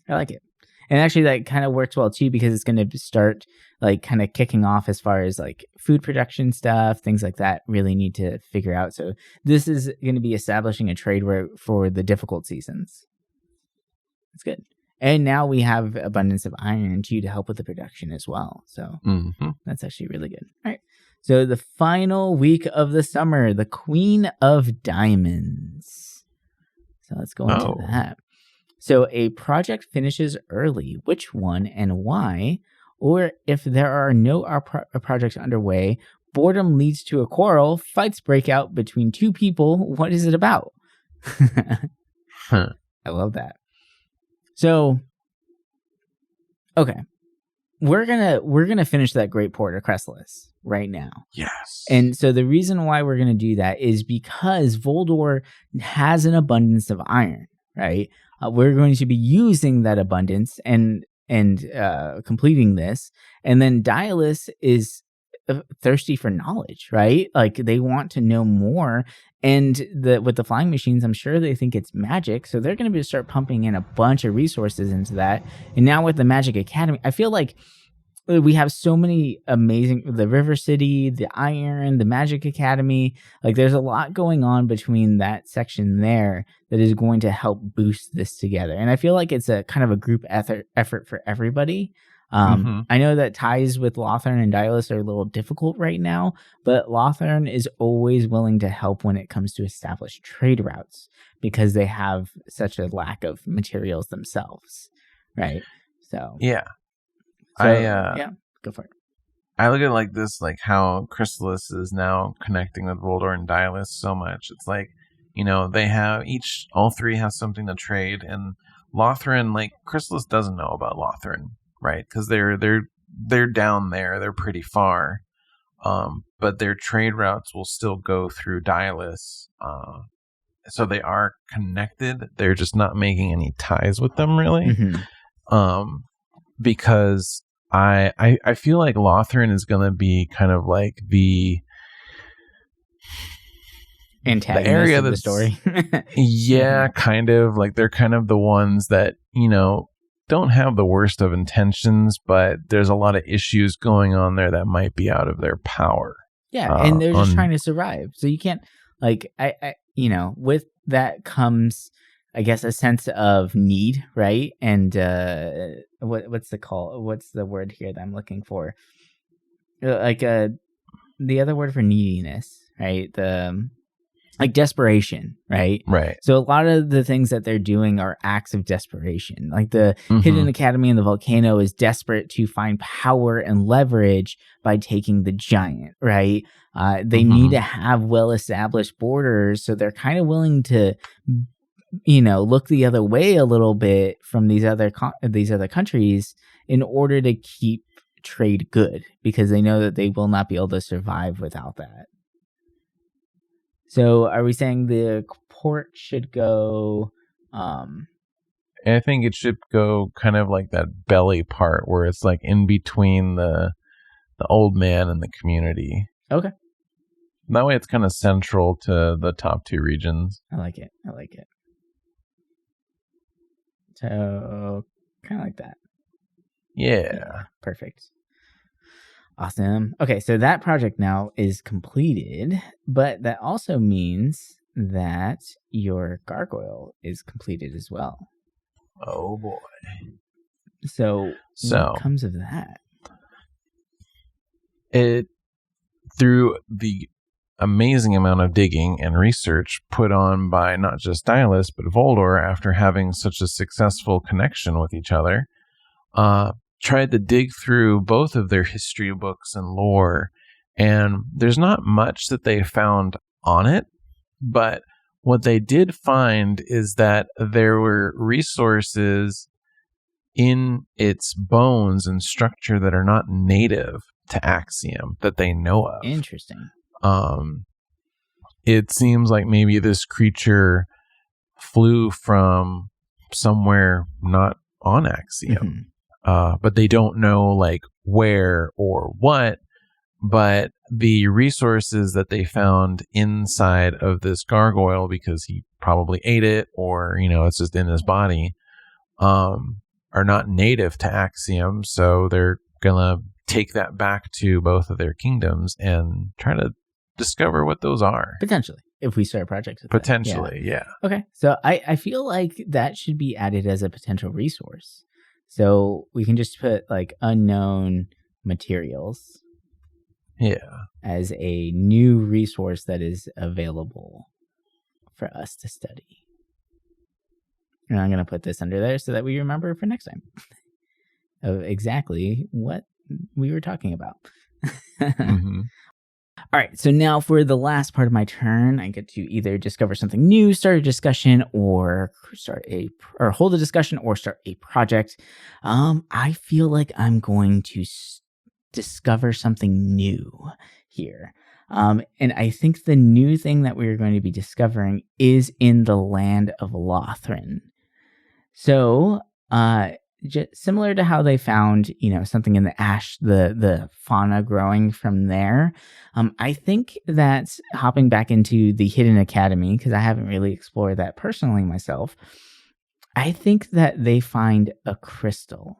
I like it. And actually, that kind of works well, too, because it's going to start, kind of kicking off as far as, food production stuff, things like that really need to figure out. So, this is going to be establishing a trade route for the difficult seasons. It's good. And now we have abundance of iron, too, to help with the production as well. So, that's actually really good. All right. So, the final week of the summer, the Queen of Diamonds. So, let's go into that. So a project finishes early, which one and why? Or if there are no projects underway, boredom leads to a quarrel, fights break out between 2 people. What is it about? I love that. So, okay. We're gonna finish that great port of Chrysalis right now. Yes. And so the reason why we're gonna do that is because Voldor has an abundance of iron, right? We're going to be using that abundance and completing this. And then Dialis is thirsty for knowledge, right? They want to know more. And with the flying machines, I'm sure they think it's magic. So they're going to start pumping in a bunch of resources into that. And now with the Magic Academy, I feel like we have so many amazing, the River City, the Iron, the Magic Academy. Like there's a lot going on between that section there that is going to help boost this together. And I feel like it's a kind of a group effort for everybody. I know that ties with Lothern and Dylus are a little difficult right now, but Lothern is always willing to help when it comes to established trade routes because they have such a lack of materials themselves, right? So yeah. yeah, go for it. I look at it like this, like how Chrysalis is now connecting with Voldor and Dylus so much. It's like, they have all three have something to trade, and Lothran, like Chrysalis doesn't know about Lothran, right? Because they're down there, they're pretty far, but their trade routes will still go through Dylus, so they are connected. They're just not making any ties with them really, because I feel like Lothran is going to be kind of like the antagonist area of the story. Yeah, kind of. Like they're kind of the ones that, don't have the worst of intentions, but there's a lot of issues going on there that might be out of their power. Yeah, and they're just trying to survive. So you can't, like, I with that comes, I guess, a sense of need, right? And what's the word here that I'm looking for? Like the other word for neediness, right? Like desperation, right? Right. So a lot of the things that they're doing are acts of desperation. Like the Hidden Academy and the Volcano is desperate to find power and leverage by taking the giant, right? They need to have well-established borders, so they're kind of willing to look the other way a little bit from these other countries in order to keep trade good, because they know that they will not be able to survive without that. So are we saying the port should go I think it should go kind of like that belly part where it's like in between the old man and the community. Okay. That way it's kind of central to the top two regions. I like it. So kind of like that. Yeah. Perfect. Awesome. Okay, so that project now is completed, but that also means that your gargoyle is completed as well. Oh boy. So what comes of that? It, through the amazing amount of digging and research put on by not just Dylus, but Voldor after having such a successful connection with each other, tried to dig through both of their history books and lore, and there's not much that they found on it, but what they did find is that there were resources in its bones and structure that are not native to Axiom that they know of. Interesting. It seems like maybe this creature flew from somewhere not on Axiom. But they don't know like where or what, but the resources that they found inside of this gargoyle, because he probably ate it or, it's just in his body, are not native to Axiom. So they're going to take that back to both of their kingdoms and try to discover what those are. Potentially, if we start a project with Potentially, yeah. Okay, so I feel like that should be added as a potential resource. So we can just put like unknown materials as a new resource that is available for us to study. And I'm going to put this under there so that we remember for next time of exactly what we were talking about. All right, so now for the last part of my turn, I get to either discover something new, start a discussion, or hold a discussion, or start a project. I feel like I'm going to discover something new here. And I think the new thing that we're going to be discovering is in the land of Lothran. So, similar to how they found, something in the ash, the fauna growing from there. I think that hopping back into the Hidden Academy, because I haven't really explored that personally myself, I think that they find a crystal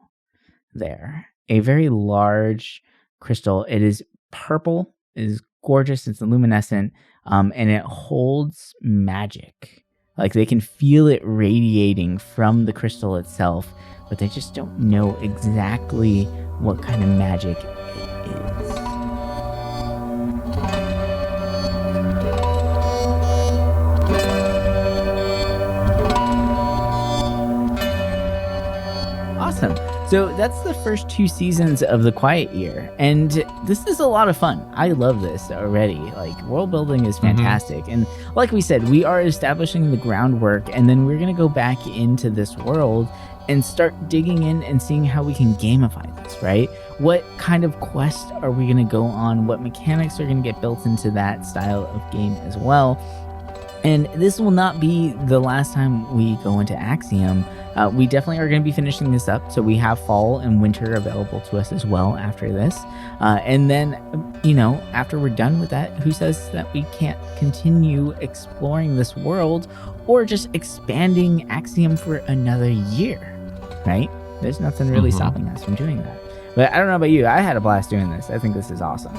there. a very large crystal. It is purple, it is gorgeous, it's luminescent, and it holds magic. Like they can feel it radiating from the crystal itself, but they just don't know exactly what kind of magic it is. Awesome. So that's the first 2 seasons of The Quiet Year, and this is a lot of fun. I love this already. Like, world building is fantastic, and like we said, we are establishing the groundwork, and then we're going to go back into this world and start digging in and seeing how we can gamify this, right? What kind of quest are we going to go on? What mechanics are going to get built into that style of game as well? And this will not be the last time we go into Axiom. We definitely are going to be finishing this up. So we have fall and winter available to us as well after this. And then, after we're done with that, who says that we can't continue exploring this world or just expanding Axiom for another year, right? There's nothing really stopping us from doing that. But I don't know about you. I had a blast doing this. I think this is awesome.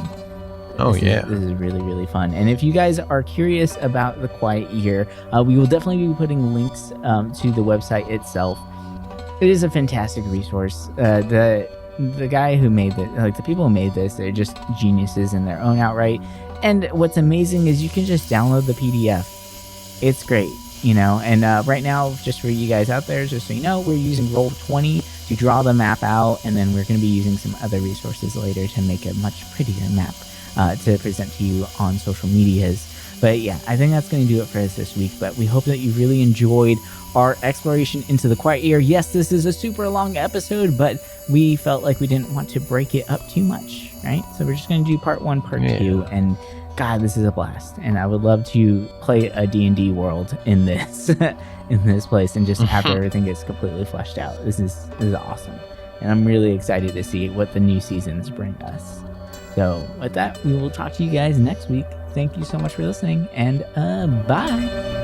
This is really, really fun. And if you guys are curious about The Quiet Year, we will definitely be putting links to the website itself. It is a fantastic resource. The guy who made it, like the people who made this, they're just geniuses in their own outright. And what's amazing is you can just download the PDF. It's great, And right now, just for you guys out there, just so you know, we're using Roll20 to draw the map out, and then we're going to be using some other resources later to make a much prettier map to present to you on social medias. But yeah, I think that's going to do it for us this week. But we hope that you really enjoyed our exploration into The Quiet Year. Yes, this is a super long episode, but we felt like we didn't want to break it up too much, right? So we're just going to do part 1, part 2, and God, this is a blast. And I would love to play a D&D world in this in this place and just after everything gets completely fleshed out. This is awesome. And I'm really excited to see what the new seasons bring us. So with that, we will talk to you guys next week. Thank you so much for listening, and bye.